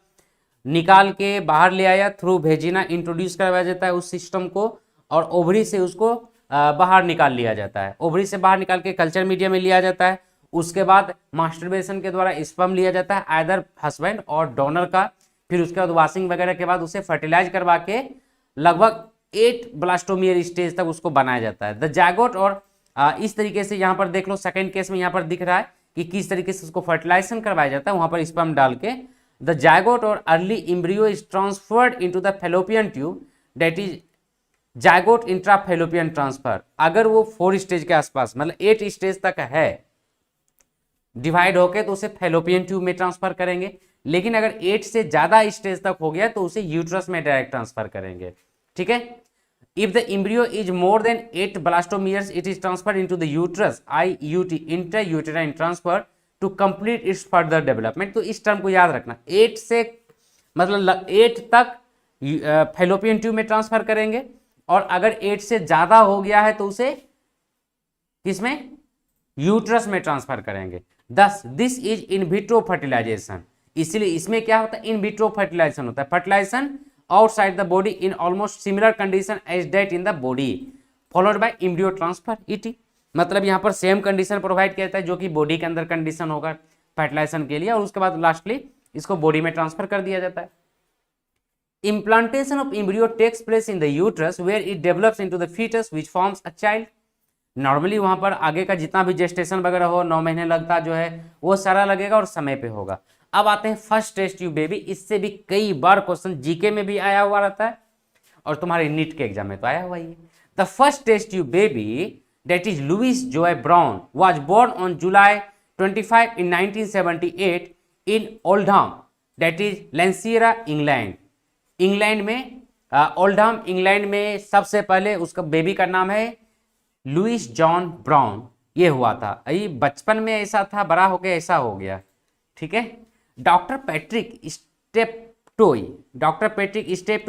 निकाल के बाहर ले आया, थ्रू भेजिना इंट्रोड्यूस करवाया जाता है उस सिस्टम को, और ओवरी से उसको बाहर निकाल लिया जाता है। ओवरी से बाहर निकाल के कल्चर मीडिया में लिया जाता है। उसके बाद मास्टरबेशन के द्वारा स्पर्म लिया जाता है आइदर हस्बैंड और डोनर का। फिर उसके बाद वॉशिंग वगैरह के बाद उसे फर्टिलाइज करवा के लगभग 8 ब्लास्टोमियर स्टेज तक उसको बनाया जाता है द जायगोट। और इस तरीके से यहाँ पर देख लो, सेकेंड केस में यहाँ पर दिख रहा है कि किस तरीके से उसको फर्टिलाइजेशन करवाया जाता है, वहां पर स्पर्म डाल के। The zygote or early embryo is transferred into the fallopian tube, that is zygote intrafallopian transfer. अगर वो 4 स्टेज के आसपास मतलब 8 स्टेज तक है डिवाइड होके तो उसे फैलोपियन ट्यूब में ट्रांसफर करेंगे, लेकिन अगर 8 से ज्यादा स्टेज तक हो गया तो उसे यूट्रस में डायरेक्ट ट्रांसफर करेंगे। ठीक है। If the embryo is more than 8 blastomeres it is transferred into the uterus, IUT, intrauterine transfer to complete its further development. तो इस टर्म को याद रखना, 8 से मतलब 8 तक फैलोपियन ट्यूब में ट्रांसफर करेंगे, और अगर 8 से ज्यादा हो गया है तो उसे किसमें, यूट्रस में ट्रांसफर करेंगे। Thus this is in vitro fertilization, इसलिए इसमें क्या होता है, इन विट्रो फर्टिलाइजेशन होता है, fertilization outside the body in almost similar condition as that in the body followed by embryo transfer, ET। मतलब यहाँ पर सेम कंडीशन प्रोवाइड किया जाता है जो कि बॉडी के अंदर कंडीशन होगा फर्टिलाइजेशन के लिए, और उसके बाद लास्टली इसको बॉडी में ट्रांसफर कर दिया जाता है। Implantation of embryo takes place in the uterus where it develops into the fetus which forms a child. Normally वहां पर आगे का जितना भी जेस्टेशन वगैरह हो, 9 महीने लगता जो है वो सारा लगेगा और समय पे होगा। अब आते हैं फर्स्ट टेस्ट ट्यूब बेबी। इससे भी कई बार क्वेश्चन जीके में भी आया हुआ रहता है और तुम्हारे नीट के एग्जाम में तो आया हुआ ही है। The first test tube baby that is Louise Joy Brown was born on July 25 in 1978 in Oldham that is Lancashire England. England में ओल्डहम इंग्लैंड में सबसे पहले उसका बेबी का नाम है लुइस जॉन ब्राउन। ये हुआ था, अरे बचपन में ऐसा था, बड़ा होकर ऐसा हो गया। ठीक है। Doctor Patrick Steptoe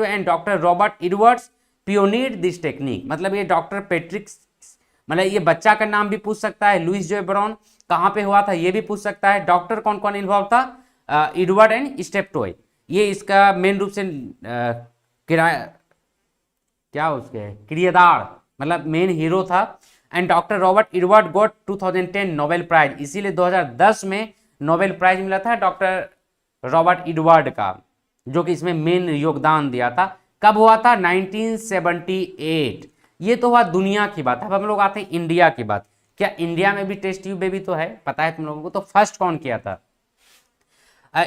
and doctor Robert Edwards pioneered this technique. मतलब ये डॉक्टर पैट्रिक, मतलब ये बच्चा का नाम भी पूछ सकता है, लुइस जॉय ब्राउन कहाँ पे हुआ था ये भी पूछ सकता है। डॉक्टर कौन कौन इन्वॉल्व था, एडवर्ड एंड स्टेप्टोई, ये इसका मेन रूप से क्रियादार मतलब मेन हीरो था। And doctor Robert Edward got 2010 Nobel prize, इसीलिए 2010 में नोबेल प्राइज मिला था डॉक्टर रॉबर्ट एडवर्ड का, जो कि इसमें मेन योगदान दिया था। कब हुआ था, 1978। ये तो हुआ दुनिया की बात। अब हम लोग आते हैं इंडिया की बात। क्या इंडिया में भी टेस्ट ट्यूब बेबी तो है, पता है तुम लोगों को? तो फर्स्ट कौन किया था?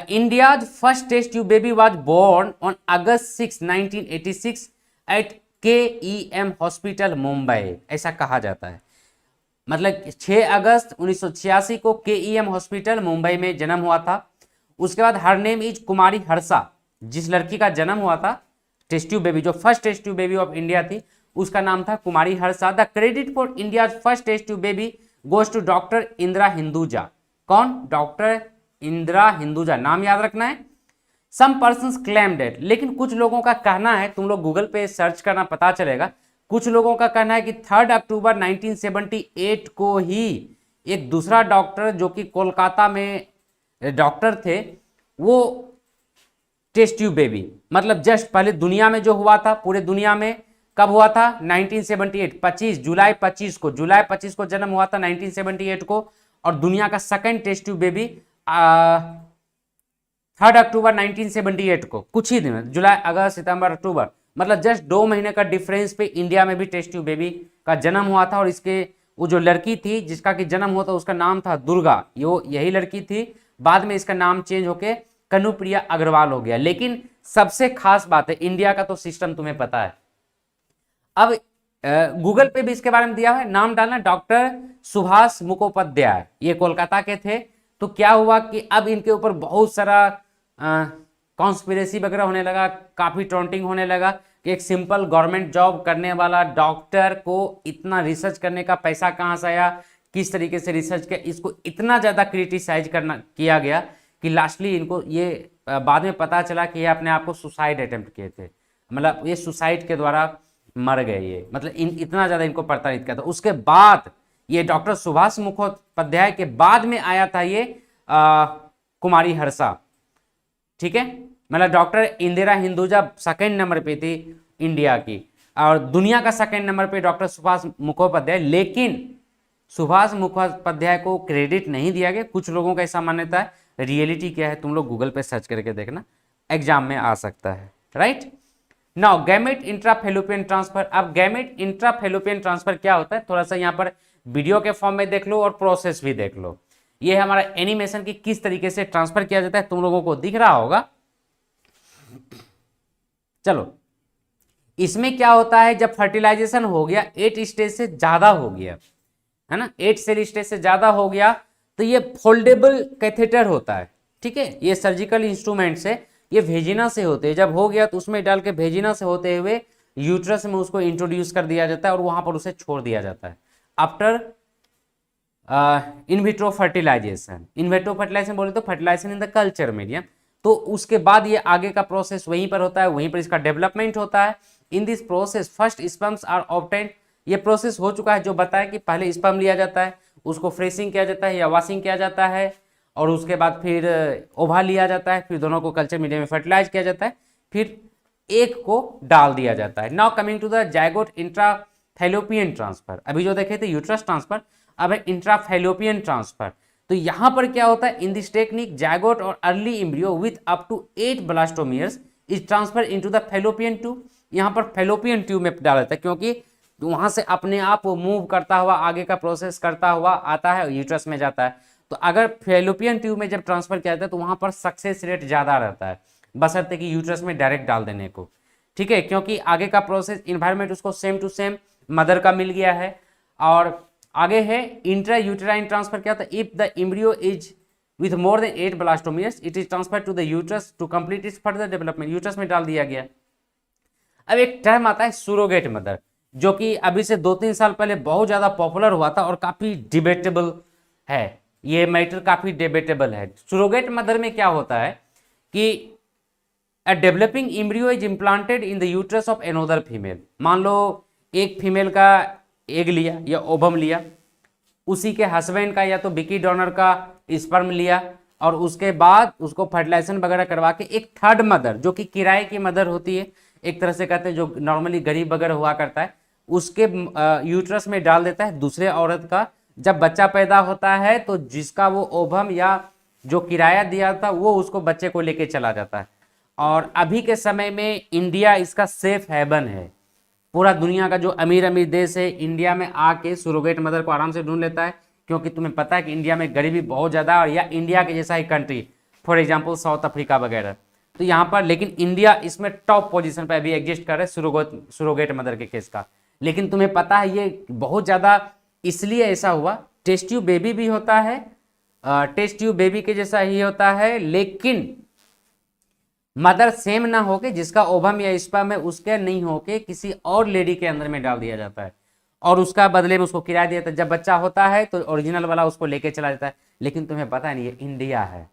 India's first test tube baby was born on August 6, 1986 at KEM Hospital, Mumbai, ऐसा कहा जाता है। मतलब 6 अगस्त 1986 को KEM हॉस्पिटल मुंबई में जन्म हुआ था। उसके बाद her name is Kumari Harsha, जिस लड़की का जन्म हुआ था टेस्ट ट्यूब बेबी, जो first test tube baby of India थी, उसका नाम था Kumari Harsha. The credit for India first test tube baby goes to doctor Indira Hinduja. कौन? डॉक्टर इंदिरा हिंदुजा, नाम याद रखना है। सम पर्सन्स क्लेम डेट, लेकिन कुछ लोगों का कहना है, तुम लोग गूगल पे सर्च करना पता चलेगा, कुछ लोगों का कहना है कि 3 अक्टूबर 1978 को ही एक दूसरा डॉक्टर जो कि कोलकाता में डॉक्टर थे, वो टेस्ट ट्यूब बेबी मतलब जस्ट पहले दुनिया में जो हुआ था, पूरे दुनिया में कब हुआ था, 1978 25 जुलाई 25 को जन्म हुआ था 1978 को। और दुनिया का सेकंड टेस्ट ट्यूब बेबी 3 अक्टूबर 1978 को, कुछ ही दिन, जुलाई अगस्त सितंबर अक्टूबर, मतलब जस्ट 2 महीने का डिफरेंस पे इंडिया में भी टेस्ट ट्यूब बेबी का जन्म हुआ था। और इसके वो जो लड़की थी जिसका कि जन्म हुआ था उसका नाम था दुर्गा, यही लड़की थी। बाद में इसका नाम चेंज होके कनुप्रिया अग्रवाल हो गया। लेकिन सबसे खास बात है, इंडिया का तो सिस्टम तुम्हें पता है। अब गूगल पे भी इसके बारे में दिया हुआ है, नाम डालना डॉक्टर सुभाष मुखोपाध्याय, ये कोलकाता के थे। तो क्या हुआ कि अब इनके ऊपर बहुत सारा कॉन्स्पिरेसी वगैरह होने लगा, काफ़ी टॉन्टिंग होने लगा कि एक सिंपल गवर्नमेंट जॉब करने वाला डॉक्टर को इतना रिसर्च करने का पैसा कहाँ से आया, किस तरीके से रिसर्च किया, इसको इतना ज़्यादा क्रिटिसाइज किया गया कि लास्टली इनको ये बाद में पता चला कि ये अपने आप को सुसाइड अटेम्प्ट किए थे, मतलब ये सुसाइड के द्वारा मर गए ये, मतलब इतना ज़्यादा इनको प्रताड़ित किया था। उसके बाद ये डॉक्टर सुभाष मुखोपाध्याय के बाद में आया था ये कुमारी हर्षा, ठीक है, मतलब doctor Indira Hinduja second number पे थी इंडिया की, और दुनिया का सेकंड नंबर पे डॉक्टर सुभाष मुखोपाध्याय। लेकिन सुभाष मुखोपाध्याय को क्रेडिट नहीं दिया गया, कुछ लोगों का ऐसा मान्यता है। रियलिटी क्या है तुम लोग गूगल पे सर्च करके देखना, एग्जाम में आ सकता है, right. Now gamete intrafallopian transfer. अब गैमेट इंट्राफेलोपियन ट्रांसफर क्या होता है, थोड़ा सा यहाँ पर वीडियो के फॉर्म में देख लो और प्रोसेस भी देख लो। ये हमारा एनिमेशन की किस तरीके से ट्रांसफर किया जाता है, तुम लोगों को दिख रहा होगा। चलो, इसमें क्या होता है, जब फर्टिलाइजेशन हो गया 8 स्टेज से ज्यादा हो गया है ना, 8 सेल स्टेज से ज्यादा हो गया, तो ये फोल्डेबल कैथेटर होता है, ठीक है। ये सर्जिकल इंस्ट्रूमेंट से, ये भेजिना से होते हैं, जब हो गया तो उसमें डाल के भेजिना से होते हुए यूट्रस में उसको इंट्रोड्यूस कर दिया जाता है और वहां पर उसे छोड़ दिया जाता है। After in vitro fertilization, in vitro fertilization बोले तो fertilization in the culture medium, तो उसके बाद ये आगे का प्रोसेस वहीं पर होता है, वहीं पर इसका डेवलपमेंट होता है। In this process first sperms are obtained, ये प्रोसेस हो चुका है जो बताया कि पहले स्पर्म लिया जाता है, उसको फ्रेशिंग किया जाता है या वॉशिंग किया जाता है, और उसके बाद फिर ओवा लिया जाता है, फिर दोनों को कल्चर मीडियम में फर्टिलाइज किया जाता है, फिर एक को डाल दिया जाता है। Now coming to the zygote intrafallopian transfer. अभी जो देखे थे यूट्रस ट्रांसफर, अब है इंट्राफैलोपियन ट्रांसफर। तो यहां पर क्या होता है, इन दिस टेक्निक जाइगोट और early embryo with up to 8 blastomeres is transfer into the fallopian tube. यहां पर फैलोपियन ट्यूब में डाला जाता है, क्योंकि वहां से अपने आप वो मूव करता हुआ आगे का प्रोसेस करता हुआ आता है, यूट्रस में जाता है। तो अगर फैलोपियन ट्यूब में जब ट्रांसफर किया जाता है तो वहां पर सक्सेस रेट ज्यादा रहता है, बशर्ते कि यूट्रस में डायरेक्ट डाल देने को, ठीक है, क्योंकि आगे का प्रोसेस इन्वायरमेंट उसको सेम टू सेम मदर का मिल गया है। और आगे है इंट्रा यूटेराइन ट्रांसफर, क्या होता है, if the embryo is with more than 8 blastomeres it is transfer to the uterus to complete its further development, uterus में डाल दिया गया। अब एक टर्म आता है सुरोगेट मदर, जो कि अभी से 2-3 साल पहले बहुत ज्यादा पॉपुलर हुआ था और काफी डिबेटेबल है, ये मैटर काफी डिबेटेबल है। सुरोगेट मदर में क्या होता है कि a developing embryo is implanted in the uterus of another female. मान लो एक फीमेल का एग लिया या ओवम लिया, उसी के हस्बैंड का या तो बिकी डोनर का स्पर्म लिया, और उसके बाद उसको फर्टिलाइजेशन वगैरह करवा के एक थर्ड मदर, जो कि किराए की मदर होती है, एक तरह से कहते हैं जो नॉर्मली गरीब वगैरह हुआ करता है, उसके यूट्रस में डाल देता है दूसरे औरत का। जब बच्चा पैदा होता है तो जिसका वो ओवम या जो किराया दिया था वो उसको बच्चे को लेके चला जाता है। और अभी के समय में इंडिया इसका सेफ हेवन है, पूरा दुनिया का जो अमीर अमीर देश है इंडिया में आके सुरोगेट मदर को आराम से ढूंढ लेता है, क्योंकि तुम्हें पता है कि इंडिया में गरीबी बहुत ज़्यादा है, या इंडिया के जैसा ही country for example South Africa वगैरह, तो यहाँ पर लेकिन इंडिया इसमें टॉप पोजीशन पर अभी एग्जिस्ट कर रहा है सुरोगेट मदर के केस का। लेकिन तुम्हें पता है ये बहुत ज़्यादा इसलिए ऐसा हुआ, टेस्ट ट्यूब बेबी भी होता है, टेस्ट ट्यूब बेबी के जैसा ही होता है, लेकिन मदर सेम ना होके, जिसका ओवम या स्पर्म है उसके नहीं होके किसी और लेडी के अंदर में डाल दिया जाता है, और उसका बदले में उसको किराया दिया जाता है। जब बच्चा होता है तो ओरिजिनल वाला उसको लेके चला जाता है। लेकिन तुम्हें पता नहीं ये इंडिया है,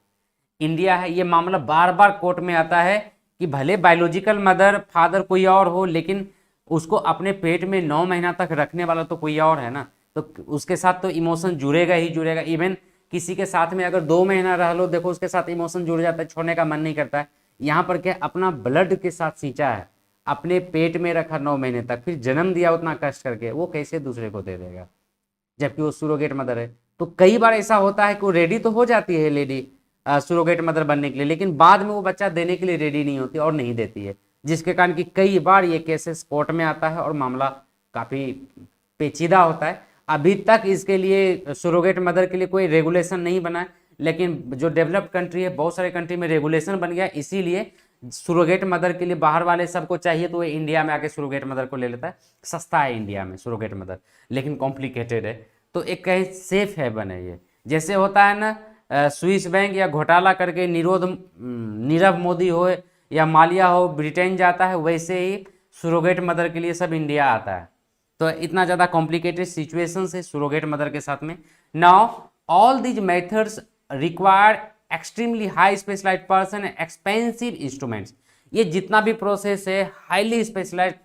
इंडिया है, ये मामला बार बार कोर्ट में आता है कि भले बायोलॉजिकल मदर फादर कोई और हो, लेकिन उसको अपने पेट में 9 महीना तक रखने वाला तो कोई और है ना, तो उसके साथ तो इमोशन जुड़ेगा ही जुड़ेगा। इवन किसी के साथ में अगर 2 महीना रह लो, देखो उसके साथ इमोशन जुड़ जाता है, छोड़ने का मन नहीं करता है। यहाँ पर क्या अपना ब्लड के साथ सींचा है, अपने पेट में रखा 9 महीने तक, फिर जन्म दिया उतना कष्ट करके, वो कैसे दूसरे को दे देगा, जबकि वो सुरोगेट मदर है। तो कई बार ऐसा होता है कि वो रेडी तो हो जाती है लेडी सुरोगेट मदर बनने के लिए, लेकिन बाद में वो बच्चा देने के लिए रेडी नहीं होती और नहीं देती है, जिसके कारण कि कई बार ये केसेस कोर्ट में आता है और मामला काफ़ी पेचीदा होता है। अभी तक इसके लिए सुरोगेट मदर के लिए कोई रेगुलेशन नहीं बना है, लेकिन जो डेवलप्ड कंट्री है, बहुत सारे कंट्री में रेगुलेशन बन गया, इसीलिए सुरोगेट मदर के लिए बाहर वाले सबको चाहिए तो वो इंडिया में आके सुरोगेट मदर को ले लेता है। सस्ता है इंडिया में सुरोगेट मदर, लेकिन कॉम्प्लिकेटेड है। तो एक कहीं सेफ हेवन है ये, जैसे होता है ना स्विस बैंक या घोटाला करके नीरव मोदी हो या माल्या हो ब्रिटेन जाता है, वैसे ही सुरोगेट मदर के लिए सब इंडिया आता है। तो इतना ज़्यादा कॉम्प्लिकेटेड सिचुएशन है सुरोगेट मदर के साथ में। Now all these methods require extremely high specialised person and expensive instruments. ये जितना भी प्रोसेस है हाईली स्पेशलाइज्ड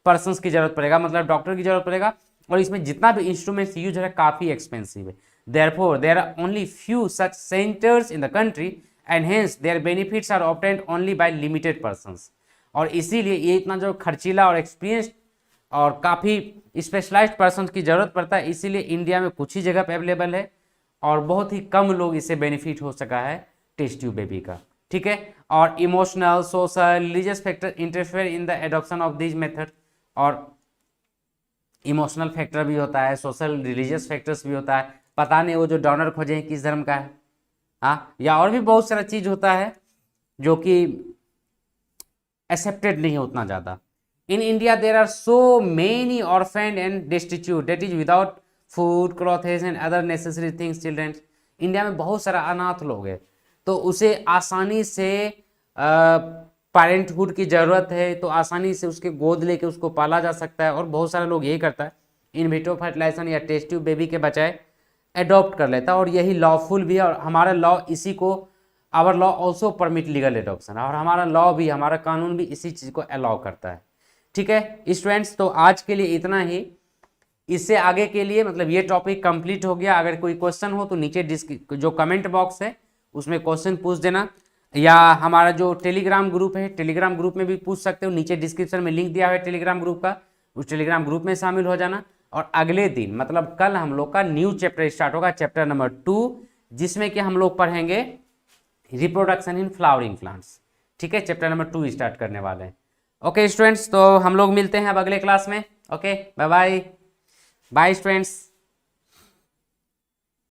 पर्सन्स की जरूरत पड़ेगा, मतलब डॉक्टर की जरूरत पड़ेगा, और इसमें जितना भी इंस्ट्रूमेंट्स यूज है काफ़ी एक्सपेंसिव है। Therefore, there are only few such centers in the country and hence their benefits are obtained only by limited persons। और इसीलिए ये इतना जो खर्चीला और एक्सपीरियंस और काफ़ी स्पेशलाइज्ड पर्सन की ज़रूरत पड़ता है, इसीलिए इंडिया में कुछ ही जगह पे अवेलेबल है और बहुत ही कम लोग इससे बेनिफिट हो सका है टेस्ट ट्यूब बेबी का। ठीक है, और emotional, social, religious factor interfere in the adoption of this method. और इमोशनल फैक्टर भी होता है, सोशल रिलीजियस फैक्टर्स भी होता है, पता नहीं वो जो डोनर खोजे हैं किस धर्म का है, हाँ, या और भी बहुत सारा चीज़ होता है जो कि एक्सेप्टेड नहीं है उतना ज़्यादा। In India there are so many orphaned and destitute that is without food, clothes and other necessary things children. India में बहुत सारा अनाथ लोग हैं, तो उसे आसानी से पेरेंटहुड की ज़रूरत है, तो आसानी से उसके गोद लेके उसको पाला जा सकता है। और बहुत सारे लोग यही करता है, इन विट्रो फर्टिलाइजेशन या टेस्ट ट्यूब बेबी के बजाय एडॉप्ट कर लेता है, और यही लॉफुल भी है। और हमारा लॉ इसी को, our law also permit legal adoption, और हमारा लॉ भी, हमारा कानून भी इसी चीज़ को अलाउ करता है। ठीक है स्टूडेंट्स, तो आज के लिए इतना ही। इससे आगे के लिए मतलब ये टॉपिक कंप्लीट हो गया। अगर कोई क्वेश्चन हो तो नीचे जो कमेंट बॉक्स है उसमें क्वेश्चन पूछ देना, या हमारा जो टेलीग्राम ग्रुप है, टेलीग्राम ग्रुप में भी पूछ सकते हो। नीचे डिस्क्रिप्शन में लिंक दिया हुआ है टेलीग्राम ग्रुप का, उस टेलीग्राम ग्रुप में शामिल हो जाना। और अगले दिन मतलब कल हम लोग का न्यू चैप्टर स्टार्ट होगा, चैप्टर नंबर 2, जिसमें कि हम लोग पढ़ेंगे रिप्रोडक्शन इन फ्लावरिंग प्लांट्स। ठीक है, चैप्टर नंबर 2 स्टार्ट करने वाले हैं। ओके स्टूडेंट्स, तो हम लोग मिलते हैं अब अगले क्लास में। Okay, bye bye, bye students.